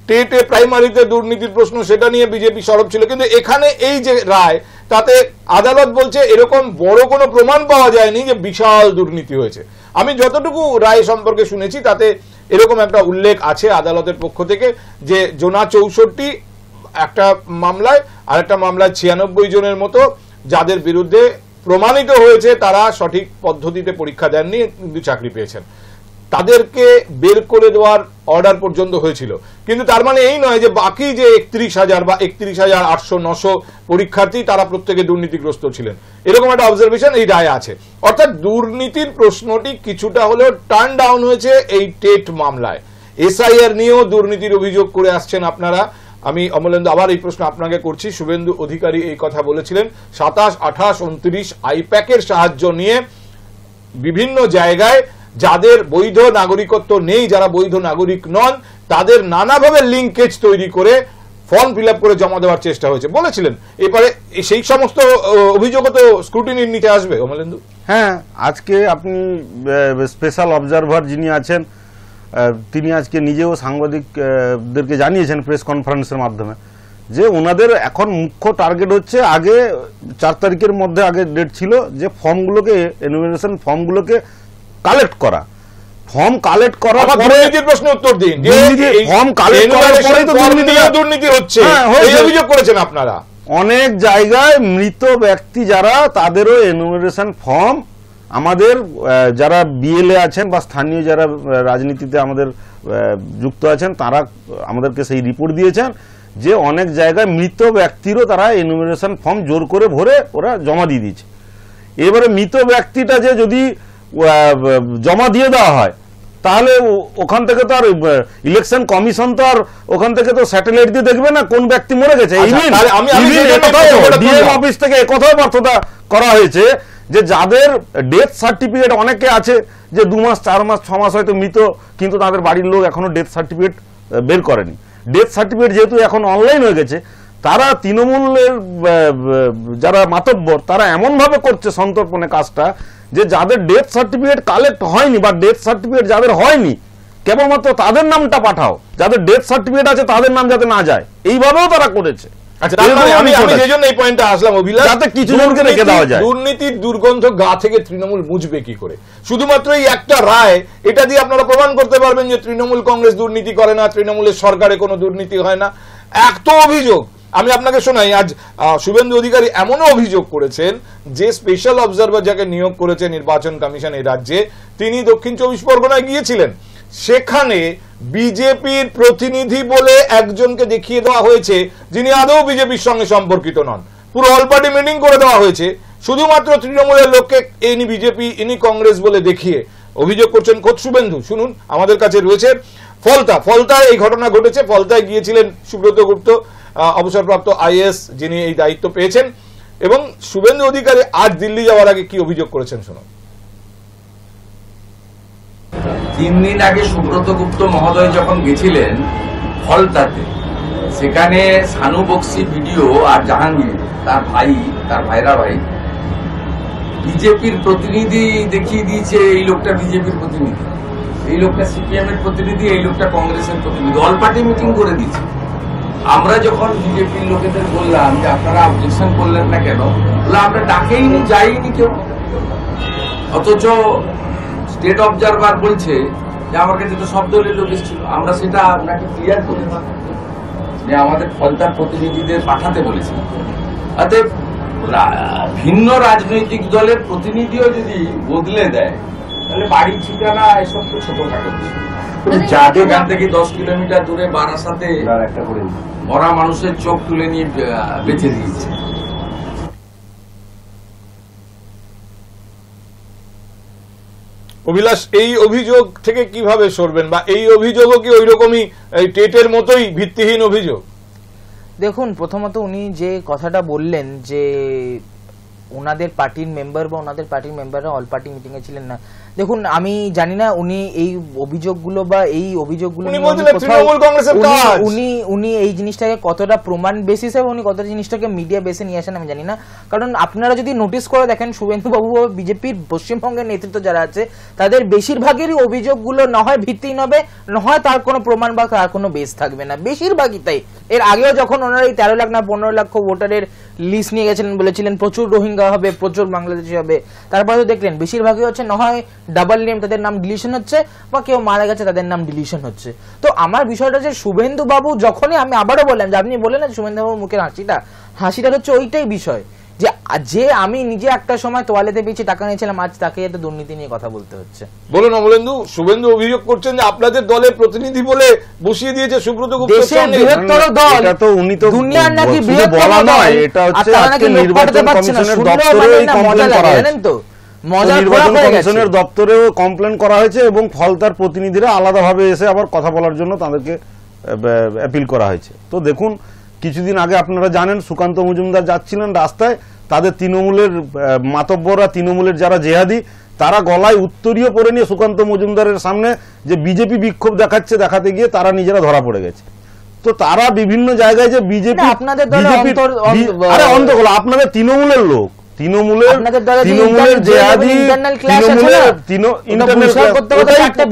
টেটে প্রাইমারিতে দুর্নীতির প্রশ্ন, সেটা নিয়ে বিজেপি সরব ছিল। কিন্তু এখানে এই যে রায়, তাতে আদালত বলছে এরকম বড় কোনো প্রমাণ পাওয়া যায়নি যে বিশাল দুর্নীতি হয়েছে। আমি যতটুকু রায় সম্পর্কে শুনেছি তাতে এরকম একটা উল্লেখ আছে আদালতের পক্ষ থেকে যে জোনা 64 একটা মামলায়, আর একটা মামলায় 96 জনের মতো যাদের বিরুদ্ধে প্রমাণিত হয়েছে তারা সঠিক পদ্ধতিতে পরীক্ষা দেননি কিন্তু চাকরি পেয়েছেন, তাদেরকে বের করে দেওয়ার অর্ডার পর্যন্ত হয়েছিল। কিন্তু তার মানে এই নয় যে বাকি যে 31,000 বা 31,800-900 পরীক্ষার্থী তারা প্রত্যেকে দুর্নীতিগ্রস্ত ছিলেন, এরকম একটা অবজারভেশন এই রায়ে আছে। অর্থাৎ দুর্নীতির প্রশ্নটি কিছুটা হলেও টার্ন ডাউন হয়েছে এই টেট মামলায়। এসআইআর নিয়েও দুর্নীতির অভিযোগ করে আসছেন আপনারা। আমি অমলেন্দু আবার এই প্রশ্ন আপনাকে করছি। শুভেন্দু অধিকারী এই কথা বলেছিলেন 27, 28, 29 আইপ্যাকের সাহায্য নিয়ে বিভিন্ন জায়গায় যাদের বৈধ নাগরিকত্ব নেই, যারা বৈধ নাগরিক নন, তাদের নানাভাবে লিঙ্কেজ তৈরি করে ফর্ম ফিল আপ করে জমা দেওয়ার চেষ্টা হয়েছে বলেছিলেন। এবারে সেই সমস্ত অভিযোগও তো স্ক্রুটিনির নিচে আসবে অমলেন্দু। হ্যাঁ, আজকে আপনি স্পেশাল অবজারভার যিনি আছেন তিনি আজকে নিজেও সাংবাদিকদেরকে জানিয়েছেন প্রেস কনফারেন্সের মাধ্যমে যে ওনাদের এখন মুখ্য টার্গেট হচ্ছে, আগে 4 তারিখের মধ্যে আগে ডেট ছিল যে ফর্মগুলোকে, এনুমারেশন ফর্মগুলোকে কালেক্ট করা। ফর্ম কালেক্ট করার পরে দুর্নীতির প্রশ্ন উত্তর দিন, ফর্ম কালেক্ট করার পরেই তো দুর্নীতি হচ্ছে এই অভিযোগ করেছেন আপনারা। অনেক জায়গায় মৃত ব্যক্তি যারা, তাদেরও এনুমারেশন ফর্ম, আমাদের যারা বিএলএ আছেন বা স্থানীয় যারা রাজনীতিতে আমাদের যুক্ত আছেন তারা আমাদেরকে সেই রিপোর্ট দিয়েছেন যে অনেক জায়গায় মৃত ব্যক্তিরও তারা এনুমারেশন ফর্ম জোর করে ভরে ওরা জমা দিয়ে দিয়েছে। এবারে মৃত ব্যক্তিটা যে যদি জমা দিয়ে দেওয়া হয় তাহলে ওখান থেকে তো আর ইলেকশন কমিশন তো আর ওখান থেকে তো স্যাটেলাইট দিয়ে দেখবে না কোন ব্যক্তি মরে গেছে। ডিএম অফিস থেকে একথাও বার্তা করা হয়েছে যে যাদের ডেথ সার্টিফিকেট অনেকে আছে যে 2 মাস 4 মাস 6 মাস হয়তো মৃত, কিন্তু তাদের বাড়ির লোক এখনো ডেথ সার্টিফিকেট বের করেনি। ডেথ সার্টিফিকেট যেহেতু এখন অনলাইন হয়ে গেছে, তারা তৃণমূলের যারা মাতব্বর তারা এমনভাবে করছে সন্তর্পণে কাজটা যে যাদের ডেথ সার্টিফিকেট কালেক্ট হয়নি বা ডেথ সার্টিফিকেট যাদের হয়নি কেবলমাত্র তাদের নামটা পাঠাও, যাদের ডেথ সার্টিফিকেট আছে তাদের নাম যাতে না যায়, এইভাবেও তারা করেছে। আচ্ছা, তার মানে আমি যে জন্য এই পয়েন্টটা আসলাম অভিলাষ, যাতে কিছু জনকে রেখে দেওয়া যায়। দুর্নীতির দুর্গন্ধ গা থেকে তৃণমূল মুছবে কি করে? শুধুমাত্র এই একটা রায়, এটা দিয়ে আপনারা প্রমাণ করতে পারবেন যে তৃণমূল কংগ্রেস দুর্নীতি করে না, তৃণমূলের সরকারে কোনো দুর্নীতি হয় না? এত অভিযোগ আমি আপনাকে শোনাই। আজ শুভেন্দু অধিকারী এমনও অভিযোগ করেছেন যে স্পেশাল অবজারভার যাকে নিয়োগ করেছে নির্বাচন কমিশন এই রাজ্যে, তিনি দক্ষিণ 24 পরগনায় গিয়েছিলেন। সেখানে বিজেপির প্রতিনিধি বলে একজনকে দেখিয়ে দেওয়া হয়েছে যিনি আদৌ বিজেপির সঙ্গে সম্পর্কিত নন। পুরো অল পার্টি মিটিং করে দেওয়া হয়েছে, শুধুমাত্র তৃণমূলের লোককে ইনি বিজেপি ইনি কংগ্রেস বলে দেখিয়ে অভিযোগ করছেন খোদ শুভেন্দু। শুনুন, আমাদের কাছে রয়েছে ফলতায় এই ঘটনা ঘটেছে। ফলতায় গিয়েছিলেন সুব্রত গুপ্ত, অবসরপ্রাপ্ত আইএএস, যিনি এই দায়িত্ব পেয়েছেন। এবং শুভেন্দু অধিকারী আজ দিল্লি যাওয়ার আগে কি অভিযোগ করেছেন শুনুন। 3 দিন আগে সুব্রত গুপ্ত মহোদয় যখন গেছিলেন ফলতাতে, সেখানে সানু বক্সি ভিডিও আর জাহাঙ্গীর তার ভাইরা ভাই বিজেপির প্রতিনিধি দেখিয়ে দিয়েছে। এই লোকটা বিজেপির প্রতিনিধি, এই লোকটা সিপিএম এর প্রতিনিধি, এই লোকটা কংগ্রেসের প্রতিনিধি, অল পার্টি মিটিং করে দিয়েছে। আমরা যখন বিজেপির লোকেদের বললাম যে আপনারা অবজেকশন করলেন না কেন, বলে আমরা ডাকেইনি, যাইনি কেউ। অথচ স্টেট অবজারভার বলছে যে আমার কাছে তো সব দলের লোক এসেছিল। আমরা সেটা আপনাকে ক্লিয়ার করে দিই যে আমাদের ফলতার প্রতিনিধিদের পাঠাতে বলেছি। অতএব ভিন্ন রাজনৈতিক দলের প্রতিনিধিও যদি বদলে দেয়, তাহলে বাড়ির ঠিকানা এসব তো ছোটখাটো বিষয়। এখান থেকে 10 কিলোমিটার দূরে বারাসাতে মরা মানুষের চোখ তুলে নিয়ে বেঁচে দিয়েছে। অভিলাষ, এই অভিযোগ থেকে কিভাবে সরবেন, বা এই অভিযোগও কি ওই রকমই টেটের মতোই ভিত্তিহীন অভিযোগ? দেখুন, প্রথমত উনি যে কথাটা বললেন যে ওনাদের পার্টির মেম্বার বা ওনাদের পার্টির মেম্বাররা অল পার্টি মিটিং এ ছিলেন না, দেখুন আমি জানি না উনি এই অভিযোগগুলো উনি এই জিনিসটাকে কতটা প্রমাণ বেসিসে উনি কতটা জিনিসটাকে মিডিয়া বেসে নিয়ে আসেন আমি জানি না। কারণ আপনারা যদি নোটিস করে দেখেন, শুভেন্দু বাবু বিজেপির পশ্চিমবঙ্গের নেতৃত্ব যারা আছে তাদের বেশিরভাগেরই অভিযোগগুলো না হয় ভিত্তিহীন হবে, না হয় তার কোনো প্রমাণ বা তার কোনো বেস থাকবে না, বেশিরভাগই তাই। এর আগেও যখন ওনারা এই 13 লাখ না 15 লক্ষ ভোটারের লিস্ট নিয়ে গেছিলেন, বলেছিলেন প্রচুর রোহিঙ্গা হবে, প্রচুর বাংলাদেশি হবে, তারপরে দেখলেন বেশিরভাগই হচ্ছে না হয় ডাবল নেম তাদের নাম ডিলিশন হচ্ছে, বা কেউ মারা গেছে তাদের নাম ডিলিশন হচ্ছে। তো আমার বিষয়টা যে শুভেন্দু বাবু যখনই, আমি আবারও বললাম যে আপনি বললেন না শুভেন্দু বাবুর মুখের হাসিটা হচ্ছে ওইটাই বিষয়, যে আমি নিজে একটা সময় তোয়ালেতে পেয়েছি টাকা নিয়েছিলাম, আজ তাকে এত দুর্নীতি নিয়ে কথা বলতে হচ্ছে। বলুন অমলেন্দু, শুভেন্দু অভিযোগ করছেন যে আপনাদের দলের প্রতিনিধি বলে বসিয়ে দিয়েছে সুব্রত গুপ্ত। দেশের বৃহত্তর দল, এটা তো উনি তো দুনিয়ার নাকি বৃহত্তর দল, এটা হচ্ছে আজকে নির্বাচন কমিশনের দপ্তরে কমপ্লেইন করা হয়েছে। জানেন তো, নির্বাচন কমিশনের দপ্তরেও কমপ্লেইন করা হয়েছে এবং ফলতার প্রতিনিধিরা আলাদাভাবে এসে আবার কথা বলার জন্য তাদেরকে অ্যাপিল করা হয়েছে। তো দেখুন, কিছুদিন আগে আপনারা জানেন সুকান্ত মজুমদার যাচ্ছিলেন রাস্তায়, তাদের তৃণমূলের মাতব্বররা, তৃণমূলের যারা জেহাদি, তারা গলায় উত্তরীয় পরে নিয়ে সুকান্ত মজুমদারের সামনে যে বিজেপি বিক্ষোভ দেখাতে গিয়ে তারা নিজেরা ধরা পড়ে গেছে। তো তারা বিভিন্ন জায়গায় যে বিজেপি আপনাদের তৃণমূলের লোক, তৃণমূলের জেহাদি,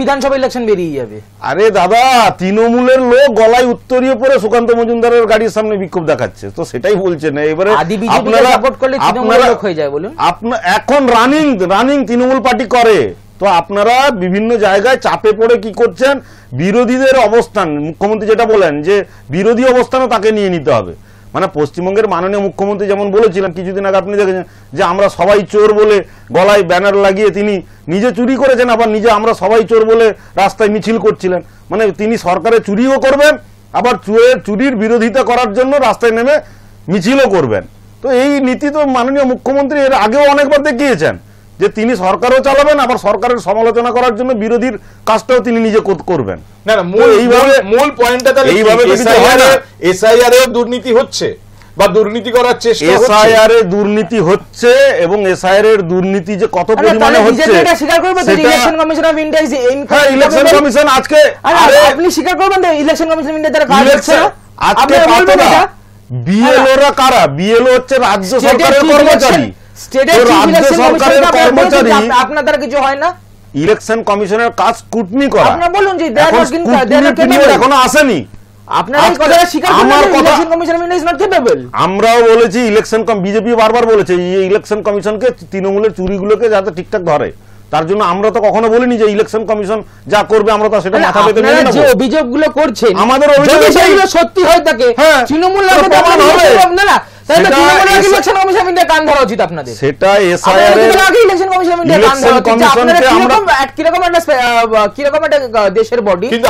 বিধানসভা ইলেকশন বেরিয়ে যাবে। আরে দাদা, তৃণমূলের লোক গলায় উত্তরীয় পরে সুকান্ত মজুমদারের গাড়ির সামনে বিক্ষোভ দেখাচ্ছে, তো সেটাই বলছেন। এবারে এখন রানিং তৃণমূল পার্টি করে, তো আপনারা বিভিন্ন জায়গায় চাপে পড়ে কি করছেন, বিরোধীদের অবস্থান, মুখ্যমন্ত্রী যেটা বলেন যে বিরোধী অবস্থানও তাকে নিয়ে নিতে হবে। মানে পশ্চিমবঙ্গের মাননীয় মুখ্যমন্ত্রী যেমন বলেছিলেন কিছুদিন আগে, আপনি দেখেছেন যে আমরা সবাই চোর বলে গলায় ব্যানার লাগিয়ে তিনি নিজে চুরি করেছেন, আবার নিজে আমরা সবাই চোর বলে রাস্তায় মিছিল করছিলেন। মানে তিনি সরকারে চুরিও করবেন, আবার চুরির বিরোধিতা করার জন্য রাস্তায় নেমে মিছিলও করবেন। তো এই নীতি তো মাননীয় মুখ্যমন্ত্রী এর আগেও অনেকবার দেখিয়েছেন যে তিনি সরকারও চালাবেন, আবার সরকারের সমালোচনা করার জন্য বিরোধীর কাজটাও তিনি নিজে করবেন। না না, মূল পয়েন্টটা তাহলে এইভাবে এসআইআর এর দুর্নীতি হচ্ছে বা দুর্নীতি করার চেষ্টা হচ্ছে, এসআইআর এর দুর্নীতি হচ্ছে, এবং এসআইআর এর দুর্নীতি যে কত পরিমাণে হচ্ছে সেটা স্বীকার করবে তো ইলেকশন কমিশন অফ ইন্ডিয়া। হ্যাঁ, ইলেকশন কমিশন আজকে আপনি স্বীকার করবেন তো ইলেকশন কমিশন অফ ইন্ডিয়া তারা কাজ করছে আজকে পাতলা বিএলওরা কারা? বিএলও হচ্ছে রাজ্য সরকারের কর্মচারী, রাজ্য সরকারের কর্মচারী। আপনার দ্বারা কিছু হয় না? ইলেকশন কমিশনের কাজ স্ক্রুটনি করা। আপনারা বলুন যে এখনো আসেনি, আপনারা এই কথাটা স্বীকার করেন যে election commission of India is not capable. আমরাও বলেছি বিজেপি বারবার বলেছে এই ইলেকশন কমিশনকে তৃণমূলের চুরিগুলোকে যাতে ঠিকঠাক ধরে, তার জন্য আমরা তো কখনো বলিনি যে ইলেকশন কমিশন যা করবে আমরা তো সেটা মাথা পেতে মেনে নেব। যে অভিযোগগুলো করছেন আমাদের অভিযোগ যদি সেগুলো সত্যি হয় থাকে তৃণমূল প্রমাণ হবে না, তাহলে Trinamool election commission of India কান ধরা উচিত আপনাদের। সেটা এসআইআর এর আগে ইলেকশন কমিশন অফ ইন্ডিয়া কান ধরা উচিত। আপনারা কিরকম একটা দেশের বডি, কিন্তু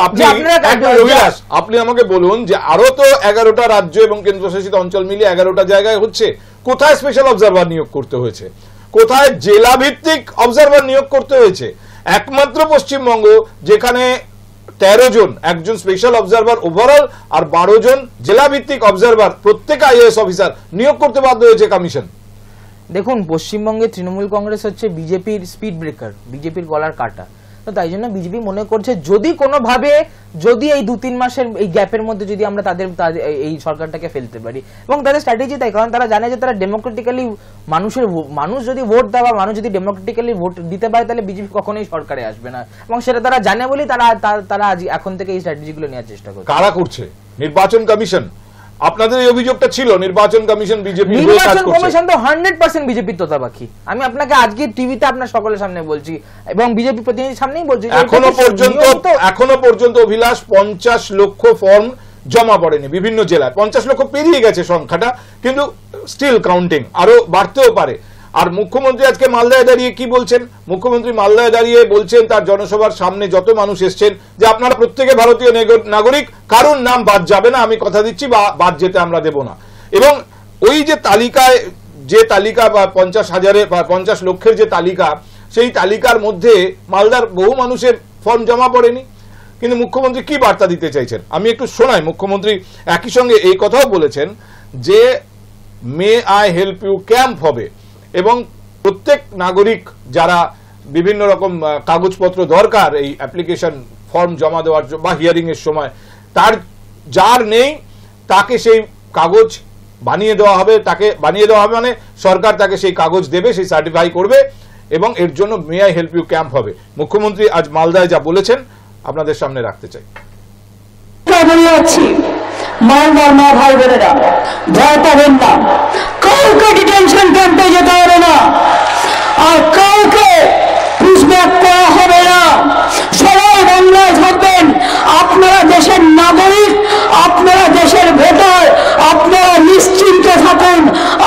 আপনি আমাকে বলুন যে আরো তো 11টা রাজ্য এবং কেন্দ্রশাসিত অঞ্চল মিলিয়ে 11টা জায়গায় হচ্ছে, কোথায় স্পেশাল অবজারভার নিয়োগ করতে হয়েছে, কোথায় জেলা ভিত্তিক অবজারভার নিয়োগ করতে হয়েছে? একমাত্র পশ্চিমবঙ্গ যেখানে 13 জন একজন স্পেশাল অবজারভার ওভারঅল আর 12 জন জেলা ভিত্তিক অবজারভার প্রত্যেক আইএএস অফিসার নিয়োগ করতে বাধ্য হয়েছে কমিশন। দেখুন, পশ্চিমবঙ্গে তৃণমূল কংগ্রেস হচ্ছে বিজেপির স্পিড ব্রেকার, বিজেপির গলার কাটা। তো তাই জন্য বিজেপি মনে করছে যদি কোনোভাবে যদি এই 2-3 মাসের এই গ্যাপের মধ্যে যদি আমরা তাদের এই সরকারটাকে ফেলতে পারি, এবং তাদের স্ট্র্যাটেজি তাই, কারণ তারা জানে যে তারা ডেমোক্রেটিক্যালি মানুষ যদি ভোট দেওয়া, মানুষ যদি ডেমোক্রেটিক্যালি ভোট দিতে পারে তাহলে বিজেপি কখনোই সরকারে আসবে না, এবং সেটা তারা জানে বলেই তারা আজ এখন থেকে এই স্ট্র্যাটেজিগুলো নেওয়ার চেষ্টা করছে। কারা করছে? নির্বাচন কমিশন। আপনাদের এই অভিযোগটা ছিল নির্বাচন কমিশন বিজেপি নির্বাচন কমিশন তো 100% বিজেপির তোতাপাখি। আমি আপনাকে আজকে টিভিতে আপনার সকলের সামনে বলছি এবং বিজেপি প্রতিনিধির সামনেই বলছি, এখনো পর্যন্ত অভিলাষ 50 লক্ষ ফর্ম জমা পড়েনি বিভিন্ন জেলায়। 50 লক্ষ পেরিয়ে গেছে সংখ্যাটা, কিন্তু স্টিল কাউন্টিং, আরো বাড়তেও পারে। আর মুখ্যমন্ত্রী আজকে মালদায় দাঁড়িয়ে কি বলছেন? মুখ্যমন্ত্রী মালদায় দাঁড়িয়ে বলছেন তার জনসভার সামনে যত মানুষ এসছেন যে আপনারা প্রত্যেকে ভারতীয় নাগরিক, কারোর নাম বাদ যাবে না, আমি কথা দিচ্ছি, বা বাদ যেতে আমরা দেব না। এবং ওই যে তালিকা বা 50 লক্ষের যে তালিকা, সেই তালিকার মধ্যে মালদার বহু মানুষের ফর্ম জমা পড়েনি। কিন্তু মুখ্যমন্ত্রী কি বার্তা দিতে চাইছেন আমি একটু শোনাই। মুখ্যমন্ত্রী একই সঙ্গে এই কথাও বলেছেন যে may I help you camp হবে এবং প্রত্যেক নাগরিক যারা বিভিন্ন রকম কাগজপত্র দরকার এই অ্যাপ্লিকেশন ফর্ম জমা দেওয়ার বা হিয়ারিং এর সময়, যার নেই তাকে সেই কাগজ বানিয়ে দেওয়া হবে, মানে সরকার তাকে সেই কাগজ দেবে, সেই সার্টিফাই করবে, এবং এর জন্য may I help you camp হবে। মুখ্যমন্ত্রী আজ মালদায় যা বলেছেন আপনাদের সামনে রাখতে চাই। মালদার মা ভাই বোনেরা, ভয় পাবেন না, কাউকে ডিটেনশন ক্যাম্পে যেতে হবে না, আর কাউকে পুশব্যাক করা হবে না। সবাই বাংলায় থাকবেন। আপনারা দেশের নাগরিক, আপনারা দেশের ভোটার, আপনারা নিশ্চিন্ত থাকুন।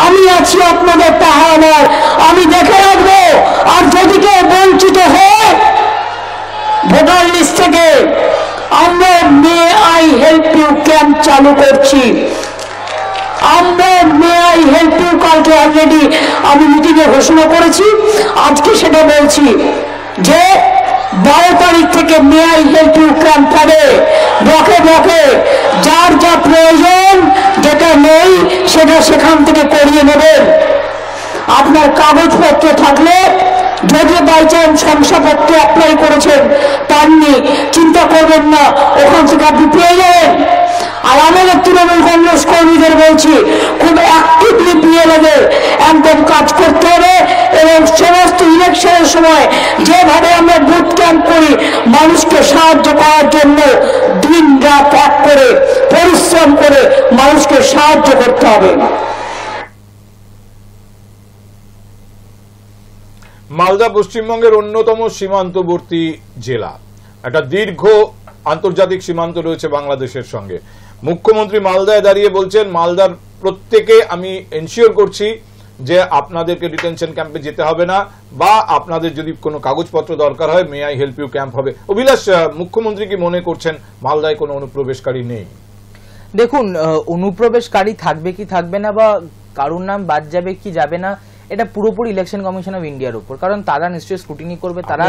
আমি আছি আপনাদের পাহারাদার, আমি দেখে রাখবো। আর যদি কেউ বঞ্চিত হয় ভোটার লিস্ট থেকে, আমরা may I help you camp চালু করছি। আমরা মে আই হেল্প ইউ কালকে অলরেডি আমি মিটিংয়ে ঘোষণা করেছি, আজকে সেটা বলছি যে 12 তারিখ থেকে may I help you camp হবে। ব্লকে ব্লকে যার যা প্রয়োজন, যেটা নেই সেটা সেখান থেকে করিয়ে নেবেন। আপনার কাগজপত্র থাকলে, যদি বাই চান্স শংসাপত্র অ্যাপ্লাই করেছেন পাননি, চিন্তা করবেন না, ওখান থেকে আপনি পেয়ে যাবেন। আর আমাদের তৃণমূল কংগ্রেস কর্মীদের বলছি, খুব অ্যাক্টিভলি বিএলএদের একদম কাজ করতে হবে, এবং সমস্ত ইলেকশনের সময় যেভাবে আমরা বুথ ক্যাম্প করি মানুষকে সাহায্য করার জন্য, দিন রাত এক করে পরিশ্রম করে মানুষকে সাহায্য করতে হবে। মালদা পশ্চিমবঙ্গের অন্যতম সীমান্তবর্তী জেলা, একটা দীর্ঘ আন্তর্জাতিক সীমান্ত রয়েছে বাংলাদেশের সঙ্গে। মুখ্যমন্ত্রী মালদায় দাঁড়িয়ে বলছেন মালদার প্রত্যেকে আমি এনশিওর করছি যে আপনাদেরকে ডিটেনশন ক্যাম্পে যেতে হবে না, বা আপনাদের যদি কোনো কাগজপত্র দরকার হয় may I help you camp হবে। অভিলাষ, মুখ্যমন্ত্রী কি মনে করছেন মালদায় কোনো অনুপ্রবেশকারী নেই? দেখুন, অনুপ্রবেশকারী থাকবে কি থাকবে না, বা কারোর নাম বাদ যাবে কি যাবে না, এটা পুরোপুরি ইলেকশন কমিশন অফ ইন্ডিয়ার উপর, কারণ তারা নিশ্চয়ই স্ক্রুটিনি করবে, তারা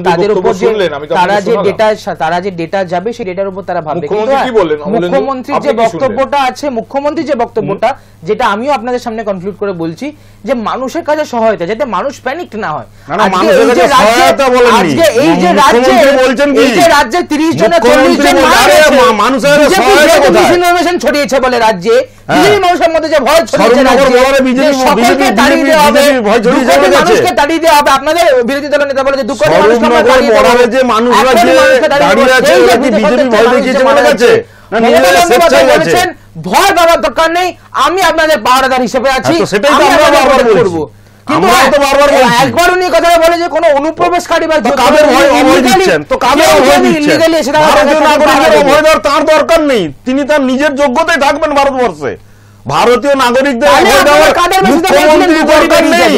তাদের উপর তারা যে ডেটা যাবে সেই ডেটার উপর তারা ভাববে। মুখ্যমন্ত্রীর যে বক্তব্যটা যেটা আমিও আপনাদের সামনে কনক্লুড করে বলছি, যে মানুষের কাছে সহায়তা, যাতে মানুষ প্যানিক না হয়। আজকে এই যে রাজ্যে 30 জনের 40 জন ইনফরমেশন ছড়িয়েছে বলে রাজ্যে মানুষের মধ্যে যে ভয় ছড়িয়েছে, সকলকে তাড়িয়ে দেওয়া হবে, মানুষকে তাড়িয়ে দেওয়া হবে। আপনাদের বিরোধী দলের নেতা বলে যে 2 কোটি মানুষকে মমতা বন্দ্যোপাধ্যায় বলেছেন ভয় পাওয়ার দরকার নেই, আমি আপনাদের পাহারাদার হিসেবে আছি, সেটাই তো আমরা বারবার বলছি। কিন্তু একবার উনি কথা বলে যে কোনো অনুপ্রবেশকারী বা কাদের ভয় অভয় দিচ্ছেন, তো কাদের অভয় দিচ্ছেন? ভারতীয় নাগরিকের অভয় দেওয়ার তার দরকার নেই, তিনি তার নিজের যোগ্যতায় থাকবেন ভারতবর্ষে। ভারতীয় নাগরিকদের অভয় দেওয়ার মুখ্যমন্ত্রীর দরকার নেই,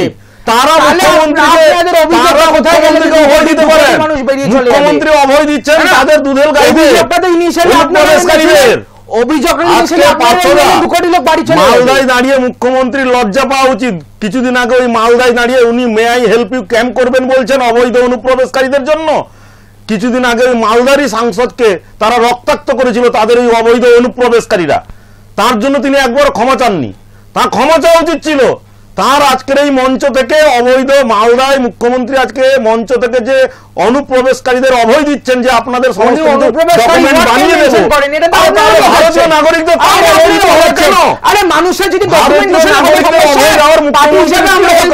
তারা মুখ্যমন্ত্রীকে অভয় দিতে পারেন। মুখ্যমন্ত্রী অভয় দিচ্ছেন তাদের দুধেল গাইদের, অনুপ্রবেশকারীদের। মালদায় দাঁড়িয়ে মুখ্যমন্ত্রী লজ্জা পাওয়া উচিত। কিছুদিন আগে ওই মালদায় দাঁড়িয়ে উনি may I help you camp করবেন বলছেন অবৈধ অনুপ্রবেশকারীদের জন্য। কিছুদিন আগে ওই মালদারই সাংসদকে তারা রক্তাক্ত করেছিল তাদের ওই অবৈধ অনুপ্রবেশকারীরা, তার জন্য তিনি একবার ক্ষমা চাননি, তার ক্ষমা চাওয়া উচিত ছিল। তার আজকের এই মঞ্চ থেকে অবৈধ মালদায় মুখ্যমন্ত্রী আজকে মঞ্চ থেকে যে অনুপ্রবেশকারীদের অভয় দিচ্ছেন যে আপনাদের সমস্ত ডকুমেন্ট বানিয়ে দেব, ভারতীয় নাগরিকদের আরে মানুষের যদি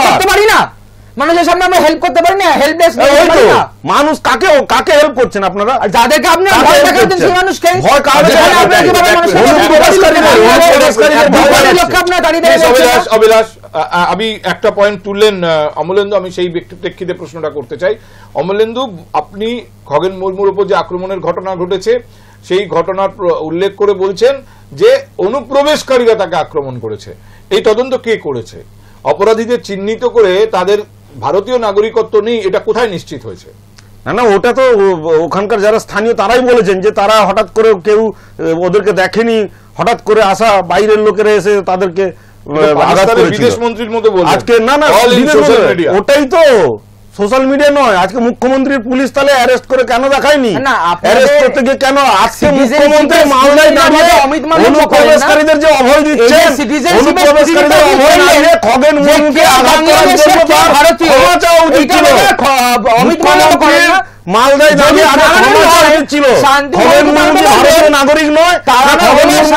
করতে পারি না, মানুষের সামনে আমরা হেল্প করতে পারি না, হেল্প ডেস্ক মানুষ কাকে কাকে হেল্প করছেন আপনারা? যাদেরকে আপনি ভয় দেখাচ্ছেন সেই মানুষকে ভয় অবিলাস আমি একটা পয়েন্ট তুললেন অমলেন্দু, আমি সেই প্রেক্ষিতে প্রশ্নটা করতে চাই। অমলেন্দু, আপনি খগেন মুর্মুর উপর যে আক্রমণের ঘটনা ঘটেছে সেই ঘটনার উল্লেখ করে বলছেন যে অনুপ্রবেশকারীরা তাকে আক্রমণ করেছে। এই তদন্ত কে করেছে? অপরাধীদের চিহ্নিত করে তাদের ভারতীয় নাগরিকত্ব নেই, এটা কোথায় নিশ্চিত হয়েছে? না না, ওটা তো ওখানকার যারা স্থানীয় তারাই বলেছেন যে তারা হঠাৎ করে কেউ ওদেরকে দেখেনি, হঠাৎ করে আসা বাইরের লোকেরা এসে তাদেরকে বিদেশ মন্ত্রীর মতো বলছেন আজকে। না না, ওটাই তো সোশ্যাল মিডিয়া নয়, আজকে মুখ্যমন্ত্রীর পুলিশ তাহলে অ্যারেস্ট করে কেন দেখায়নি? অ্যারেস্ট করতে গিয়ে কেন আজকে মুখ্যমন্ত্রী মালদায় দাঁড়িয়ে অনুপ্রবেশকারীদের যে অভয় দিচ্ছেন, অনুপ্রবেশকারীদের অভয় না দিয়ে খগেন মুর্মুকে আঘাত করার জন্য তার ক্ষমা চাওয়া উচিত ছিল। মুখ্যমন্ত্রীর মালদায় দাঁড়িয়ে আগে ক্ষমা চাওয়া উচিত ছিল। খগেন মুর্মু ভারতীয় নাগরিক নয়, খগেন মুর্মু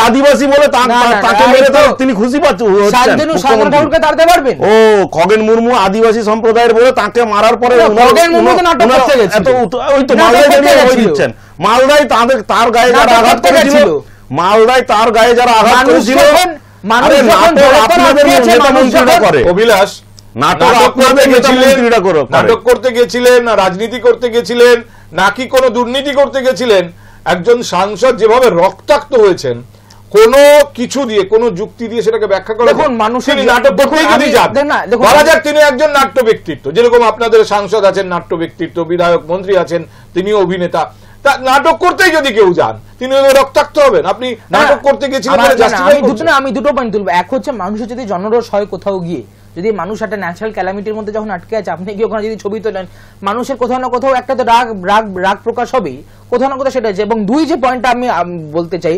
আদিবাসী বলে তাকে মেরে তিনি খুশি পাচ্ছেন। ও খগেন মুর্মু আদিবাসী সম্প্রদায়ের বলে তাকে মারার পরে মালদায় দাঁড়িয়ে অভয় দিচ্ছেন। মালদায় তার গায়ে যারা আঘাত করেছিল, মালদায় তার গায়ে যারা আঘাত করেছিল, আপনাদের নেতা মন্ত্রীরা করে। অভিলাষ, নাটক করতে গেছিলেন না রাজনীতি করতে গেছিলেন নাকি কোনো দুর্নীতি করতে গেছিলেন? একজন সাংসদ যেভাবে রক্তাক্ত হয়েছেন, কোন কিছু দিয়ে কোন যুক্তি দিয়ে সেটাকে ব্যাখ্যা করে দেখুন, মানুষের নাটক করতেই যদি যান, বলা যাক তিনি একজন নাট্য ব্যক্তিত্ব, যেরকম আপনাদের সাংসদ আছেন নাট্য ব্যক্তিত্ব, বিধায়ক মন্ত্রী আছেন তিনিও অভিনেতা, তা নাটক করতেই যদি কেউ যান তিনি রক্তাক্ত হবেন। আপনি নাটক করতে গেছিলেন। আমি দুটো পয়েন্ট তুলবো। এক হচ্ছে মানুষের যদি জনরস হয় কোথাও গিয়ে, যদি মানুষ একটা ন্যাচারাল ক্যালামিটির মধ্যে যখন আটকে আছে, আপনি কি ওখানে যদি ছবি তোলেন, মানুষের কোথাও না কোথাও একটা তো রাগ প্রকাশ হবেই, কোথাও না কোথাও সেটা আছে। এবং দুই যে পয়েন্টটা আমি বলতে চাই,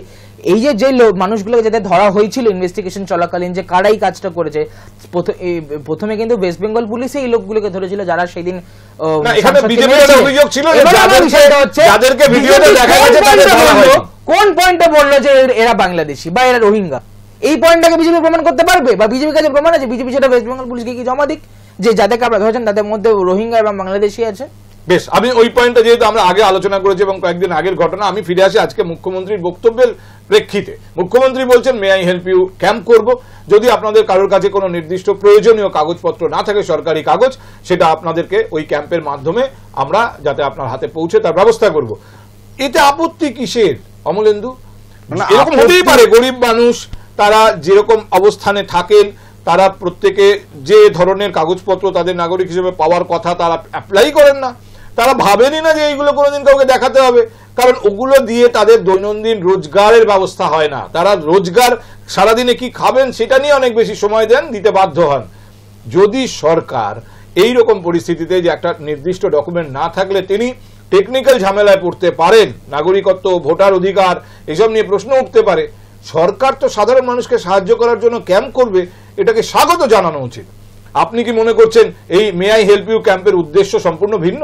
এই যে মানুষগুলোকে যাদের ধরা হয়েছিল ইনভেস্টিগেশন চলাকালীন, যে কারাই কাজটা করেছে, প্রথমে কিন্তু ওয়েস্ট বেঙ্গল পুলিশে এই লোকগুলোকে ধরেছিল যারা সেদিন কোন পয়েন্টে বললো যে এরা বাংলাদেশি বা এরা রোহিঙ্গা, এই পয়েন্টটাকে বিজেপি প্রমাণ করতে পারবে? বা বিজেপির কাছে প্রমাণ আছে? বিজেপি সেটা ওয়েস্ট বেঙ্গল পুলিশকে কি জমা দিক যে যাদেরকে আপনারা ধরেছেন তাদের মধ্যে রোহিঙ্গা এবং বাংলাদেশি আছে? বেশ, আমি ওই পয়েন্টটা যেহেতু আমরা আগে আলোচনা করেছি এবং কয়েকদিন আগের ঘটনা, আমি ফিরে আসি আজকে মুখ্যমন্ত্রীর বক্তব্যের প্রেক্ষিতে। মুখ্যমন্ত্রী বলছেন may I help you camp করব, যদি আপনাদের কারোর কাছে কোনো নির্দিষ্ট প্রয়োজনীয় কাগজপত্র না থাকে, সরকারি কাগজ, সেটা আপনাদেরকে ওই ক্যাম্পের মাধ্যমে আমরা যাতে আপনার হাতে পৌঁছে তার ব্যবস্থা করব। এতে আপত্তি কিসের অমলেন্দু? এরকম হতেই পারে, গরিব মানুষ তারা যেরকম অবস্থানে থাকেন, তারা প্রত্যেকে যে ধরনের কাগজপত্র তাদের নাগরিক হিসেবে পাওয়ার কথা তারা অ্যাপ্লাই করেন না, তারা ভাবেনই না যে এইগুলো কোনোদিন কাউকে দেখাতে হবে, কারণ ওগুলো দিয়ে তাদের দৈনন্দিন রোজগারের ব্যবস্থা হয় না। তারা রোজগার সারাদিনে কি খাবেন সেটা নিয়ে অনেক বেশি সময় দেন, দিতে বাধ্য হন। যদি সরকার এই রকম পরিস্থিতিতে যে একটা নির্দিষ্ট ডকুমেন্ট না থাকলে তিনি টেকনিক্যাল ঝামেলায় পড়তে পারেন, নাগরিকত্ব, ভোটার অধিকার এসব নিয়ে প্রশ্ন উঠতে পারে, সরকার তো সাধারণ মানুষকে সাহায্য করার জন্য ক্যাম্প করবে, এটাকে স্বাগত জানানো উচিত। আপনি কি মনে করছেন এই মে আই হেল্প ইউ ক্যাম্পের উদ্দেশ্য সম্পূর্ণ ভিন্ন?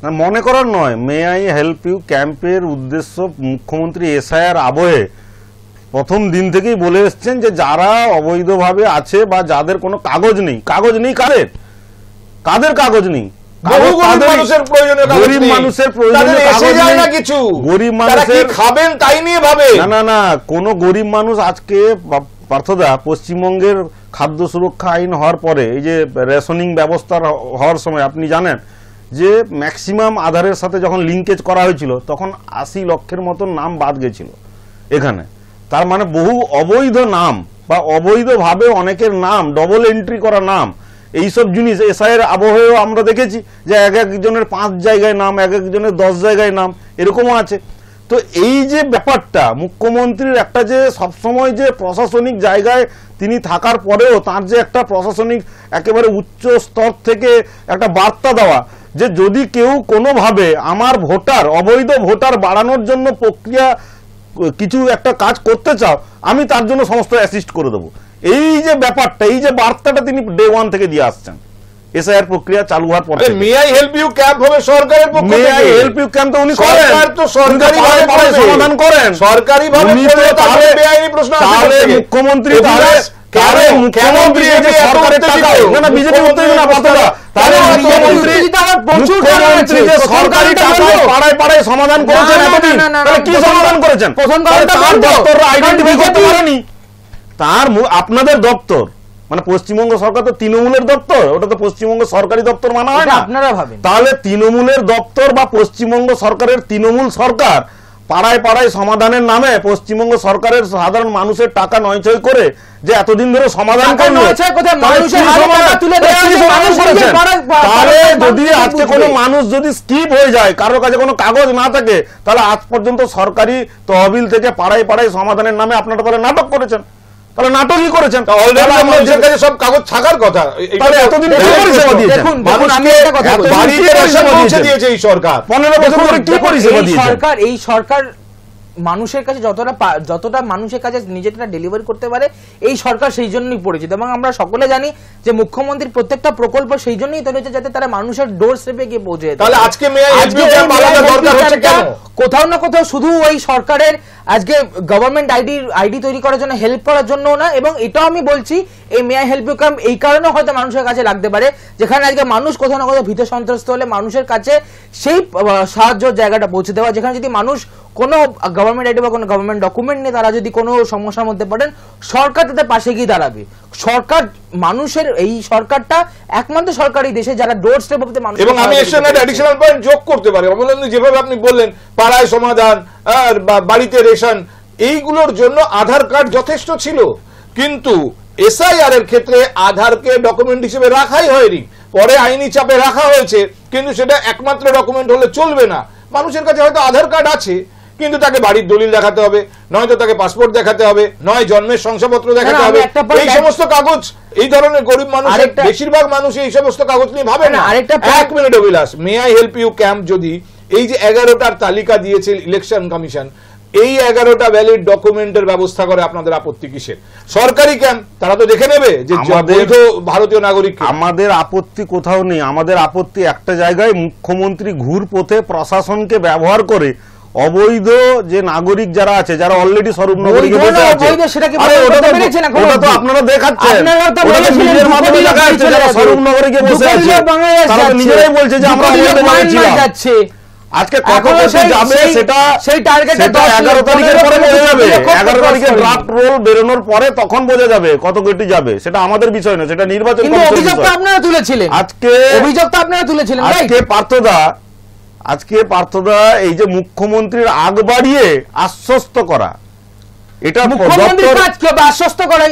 না, মনে করার নয়। মে আই হেল্প ইউ ক্যাম্পের উদ্দেশ্য মুখ্যমন্ত্রী এসআইআর আবহে প্রথম দিন থেকেই বলে এসছেন যে যারা অবৈধভাবে আছে বা যাদের কোনো কাগজ নেই, কাগজ নেই কাদের কাগজ নেই, বহু গরিব তাদের- মানুষের প্রয়োজনীয় কাগজ গরিব নেই। মানুষের প্রয়োজনীয় তাদের এসে কাগজ যায় নেই। না কিছু, গরিব তারা কি মানুষের খাবেন তাই নিয়ে ভাবে। না কোন গরিব মানুষ আজকে পার্থদা পশ্চিমবঙ্গের খাদ্য সুরক্ষা আইন হওয়ার পরে এই যে রেশনিং ব্যবস্থা হওয়ার সময় আপনি জানেন যে ম্যাক্সিমাম আধারের সাথে যখন লিঙ্কেজ করা হয়েছিল তখন 80 লক্ষের মতন নাম বাদ গেছিল এখানে। তার মানে বহু অবৈধ নাম বা অবৈধভাবে অনেকের নাম ডবল এন্ট্রি করা নাম, এইসব জিনিস এসআইয়ের আবহেও আমরা দেখেছি যে এক একজনের 5 জায়গায় নাম, এক একজনের 10 জায়গায় নাম, এরকমও আছে। তো এই যে ব্যাপারটা মুখ্যমন্ত্রীর একটা যে সবসময় যে প্রশাসনিক জায়গায় তিনি থাকার পরেও তার যে একটা প্রশাসনিক একেবারে উচ্চ স্তর থেকে একটা বার্তা দেওয়া যে যদি কেউ কোনোভাবে আমার ভোটার অবৈধ ভোটার বাড়ানোর জন্য প্রক্রিয়া কিছু একটা কাজ করতে চাও আমি তার জন্য সমস্ত অ্যাসিস্ট করে দেবো, এই যে ব্যাপারটা এই যে বার্তাটা তিনি ডে 1 থেকে দিয়ে আসছেন এসআইআর প্রক্রিয়া চালু হওয়ার পর। May I help you camp হবে সরকারের পক্ষ থেকে। May I help you camp তো উনি করেন, সরকার তো সরকারি ভাবে করবে। সমাধান করেন সরকারি ভাবে উনি করলে তো তাহলে তাহলে বেআইনি প্রশ্ন আসবে তাহলে কোথা থেকে? মুখ্যমন্ত্রী অভিলাষ, তাহলে কেন মুখ্যমন্ত্রী এই যে বিজেপি এত সরকারের টাকা উত্তেজিত? না না বিজেপি উত্তেজিত না পাতলা, তাহলে কেন এত মুখ্যমন্ত্রী উত্তেজিত হওয়ার প্রচুর কারণ আছে। মুখ্যমন্ত্রী যে প্রথম সরকারি কারণটা টাকায় বলবো। পাড়ায় পাড়ায় সমাধান করেছেন না, না, এতদিন, না, না, না, তাহলে কি প্রথম- সমাধান করেছেন? প্রথম তাহলে কারণটা তার বলবো। দপ্তররা আইডেন্টিফাই কারণ করতে বিজেপি পারেনি। তার আপনাদের দপ্তর মানে পশ্চিমবঙ্গ সরকার তো তৃণমূলের দপ্তর, ওটা তো পশ্চিমবঙ্গ সরকারি দপ্তর মানা হয় এটা না। আপনারা ভাবেন। তাহলে তৃণমূলের দপ্তর বা পশ্চিমবঙ্গ সরকারের তৃণমূল সরকার পাড়ায় পাড়ায় সমাধানের নামে পশ্চিমবঙ্গ সরকারের সাধারণ মানুষের টাকা নয়ছয় করে যে এতদিন ধরে সমাধান টাকা করলো, নয়ছয় কোথায়? তাহলে মানুষের কি হাতে সমাধান? টাকা তুলে তাহলে দেওয়া কি হচ্ছে, সমাধান মানুষ করেছেন? নিজের তাহলে পাড়ায় যদি মানুষ আজকে বুঝবে। কোনো মানুষ যদি স্কিপ হয়ে যায়, কারোর কাছে কোনো কাগজ না থাকে, তাহলে আজ পর্যন্ত সরকারি তহবিল থেকে পাড়ায় পাড়ায় সমাধানের নামে আপনারা তাহলে নাটক করেছেন, তাহলে নাটকই করেছেন। অলরেডি তাহলে আমরা মানুষের যে- কাছে সব কাগজ থাকার কথা। তাহলে এতদিন কি পরিষেবা দিয়েছেন? দেখুন, মানুষকে আমি একটা কথা বলছি। বাড়িতে রেশন পৌঁছে দিয়েছে এই সরকার। 15 বছর ধরে কি দেখুন, পরিষেবা দিয়েছেন? এই সরকার মানুষের কাছে যতটা মানুষের কাছে নিজেটা ডেলিভারি করতে পারে এই সরকার সেই জন্যই পরিচিত, এবং আমরা সকলে জানি যে মুখ্যমন্ত্রীর প্রত্যেকটা প্রকল্প সেই জন্যই তৈরি হয়েছে যাতে তারা মানুষের ডোর স্টেপে গিয়ে পৌঁছে যেতে তাহলে পারে। আজকে মে আই হেল্প আজকে ইউ এই ক্যাম্প মে আই আলাদা হেল্প দরকার ইউ হচ্ছে ক্যাম্পটা কেন? কোথাও না কোথাও শুধু ওই সরকারের আজকে গভর্নমেন্ট আইডি তৈরি করার জন্য হেল্প করার জন্য না, এবং এটাও আমি বলছি এই may I help you camp এই কারণে হয়তো মানুষের কাছে লাগতে পারে যেখানে আজকে মানুষ কোথাও না কোথাও ভীত সন্ত্রস্ত হলে মানুষের কাছে সেই সাহায্যের জায়গাটা পৌঁছে দেওয়া, যেখানে যদি মানুষ কোনো গভর্নমেন্ট আইডি বা কোনো গভর্নমেন্ট ডকুমেন্ট নিয়ে তারা যদি কোনো সমস্যার মধ্যে পড়েন সরকার তাদের পাশে গিয়ে দাঁড়াবে। সরকার মানুষের এই সরকারটা একমাত্র সরকারি দেশে যারা ডোর স্টেপ অবধি মানুষ। এবং আমি এর সঙ্গে অ্যাডিশনাল পয়েন্ট যোগ করতে পারি। অমলেন্দু যেভাবে আপনি বললেন পাড়ায় সমাধান আর বাড়িতে রেশন, এইগুলোর জন্য আধার কার্ড যথেষ্ট ছিল, কিন্তু এসআইআর এর ক্ষেত্রে আধারকে ডকুমেন্ট হিসেবে রাখাই হয়নি, পরে আইনি চাপে রাখা হয়েছে, কিন্তু সেটা একমাত্র ডকুমেন্ট হলে চলবে না। মানুষের কাছে হয়তো আধার কার্ড আছে কিন্তু তাকে বাড়ির দলিল দেখাতে হবে, নয়তো তাকে পাসপোর্ট দেখাতে হবে, নয় জন্মের শংসাপত্র দেখাতে হবে। এই সমস্ত কাগজ এই ধরনের গরিব মানুষের বেশিরভাগ মানুষ এই সমস্ত কাগজ নিয়ে ভাবে না। এক minute Abhilash, may I help you camp যদি এই যে 11টার তালিকা দিয়েছে ইলেকশন কমিশন, এই 11টা ভ্যালিড ডকুমেন্টের ব্যবস্থা করে আপনাদের আপত্তি কিসের? সরকারি ক্যাম্প তারা তো দেখে নেবে যে বৈধ ভারতীয় নাগরিক। আমাদের আপত্তি কোথাও নেই, আমাদের আপত্তি একটা জায়গায়, মুখ্যমন্ত্রী ঘুরপথে প্রশাসনকে ব্যবহার করে অবৈধ যে নাগরিক যারা আছে, যারা অলরেডি স্বরূপনগরীতে বসে আছে, আরে ওটা তো আপনারা দেখাচ্ছেন, ওটা তো নিজের মাধ্যমে দেখা যাচ্ছে যারা স্বরূপনগরীতে বসে আছে তারা তো নিজেরাই বলছে যে আমরা যাচ্ছি। আজকে কত যাবে সেটা সেই টার্গেটে 11 তারিখের পরে বোঝা যাবে, 11 তারিখের ড্রাফট রোল বেরোনোর পরে তখন বোঝা যাবে কত কোটি যাবে। সেটা আমাদের বিষয় না, সেটা নির্বাচন কমিশনের বিষয়। অভিযোগটা আপনারা তুলেছিলেন, আজকে পার্থদা এই যে মুখ্যমন্ত্রীর আগ বাড়িয়ে আশ্বস্ত করা, এটা মুখ্যমন্ত্রীর কাজ কি হবে? আশ্বস্ত করা?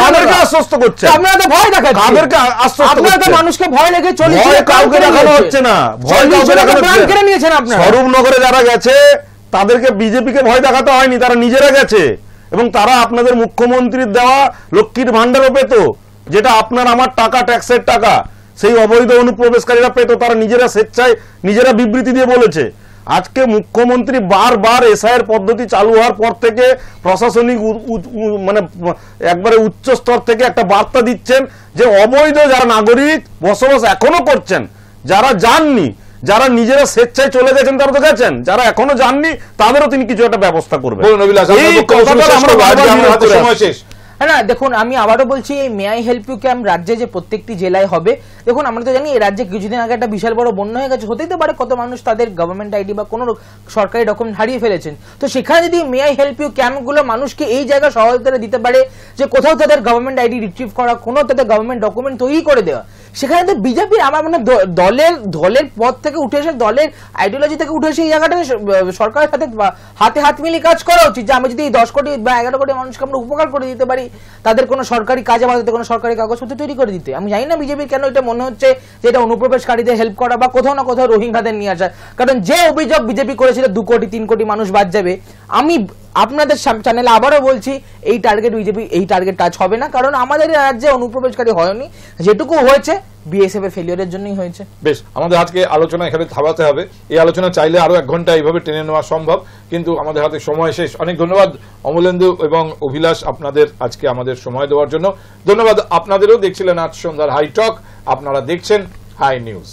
কাদেরকে আশ্বস্ত করছে? আপনারা তো ভয় দেখাচ্ছেন। কাদেরকে আশ্বস্ত করছে? আপনারা তো মানুষকে ভয় লেগে চলেছে, ভয় কাউকে দেখানো হচ্ছে না, ভয় কাউকে দেখানো হচ্ছে না। নিয়েছেন আপনারা। স্বরূপনগরে যারা গেছে তাদেরকে বিজেপিকে ভয় দেখাতে হয়নি, তারা নিজেরা গেছে, এবং তারা আপনাদের মুখ্যমন্ত্রীর দেওয়া লক্ষ্মীর ভান্ডারও পেত, যেটা আপনার আমার টাকা, ট্যাক্সের টাকা, সেই অবৈধ অনুপ্রবেশকারীরা পেত, তারা নিজেরা স্বেচ্ছায় নিজেরা বিবৃতি দিয়ে বলেছে। আজকে মুখ্যমন্ত্রী বারবার এসআইআর পদ্ধতি চালু হওয়ার পর থেকে প্রশাসনিক মানে একবারে উচ্চ স্তর থেকে একটা বার্তা দিচ্ছেন যে অবৈধ যারা নাগরিক বসবাস এখনো করছেন, যারা যাননি, যারা নিজেরা স্বেচ্ছায় চলে গেছেন তারা তো গেছেন, যারা এখনো যাননি তাদেরও তিনি কিছু একটা ব্যবস্থা করবেন। সময় শেষ, না দেখুন, আমি আবারও বলছি, এই may I help you camp রাজ্যে যে প্রত্যেকটি জেলায় হবে, দেখুন আমরা তো জানি এই রাজ্যে কিছুদিন আগে একটা বিশাল বড় বন্যা হয়ে গেছে, হতেই তো পারে কত মানুষ তাদের গভর্নমেন্ট আইডি বা কোনো সরকারি ডকুমেন্ট হারিয়ে ফেলেছেন। তো সেখানে যদি মে আই হেল্প ইউ ক্যাম্পগুলো মানুষকে এই জায়গায় সহায়তা দিতে পারে যে কোথাও তাদের গভর্নমেন্ট আইডি রিট্রিভ করা, কোনো তাদের গভর্নমেন্ট ডকুমেন্ট তৈরি করে দেওয়া, সেখানে তো বিজেপি আমার মানে দলের পদ থেকে উঠে এসে, দলের আইডিওলজি থেকে উঠে এসে এই জায়গাটা সরকারের সাথে হাতে হাত মিলিয়ে কাজ করা উচিত। যে আমি যদি 10 কোটি বা 11 কোটি মানুষকে আমরা উপকার করে দিতে পারি, তাদের কোনো সরকারি কাজে বাধাতে কোনো সরকারি কাগজপত্র তৈরি করে দিতে। আমি জানি না বিজেপির কেন এটা মনে হচ্ছে যে এটা অনুপ্রবেশকারীদের হেল্প করা বা কোথাও না কোথাও রোহিঙ্গাদের নিয়ে আসা। কারণ যে অভিযোগ বিজেপি করেছিল 2 কোটি 3 কোটি মানুষ বাদ যাবে, আমি আপনাদের চ্যানেলে আবারও বলছি এই টার্গেট বিজেপি এই টার্গেট টাচ হবে না। কারণ আমাদের রাজ্যে অনুপ্রবেশকারী হয়নি, যেটুকু হয়েছে বিএসএফ এর ফেলিয়ারের জন্যই হয়েছে। বেশ, আমাদের আজকে আলোচনা এখানে থামাতে হবে। এই আলোচনা চাইলে আরো 1 ঘন্টা এইভাবে টেনে নেওয়া সম্ভব, কিন্তু আমাদের হাতে সময় শেষ। অনেক ধন্যবাদ অমলেন্দু এবং অভিলাষ আপনাদের আজকে আমাদের সময় দেওয়ার জন্য। ধন্যবাদ আপনাদেরও। দেখছিলেন আজ সন্ধ্যার হাই টক, আপনারা দেখছেন হাই নিউজ।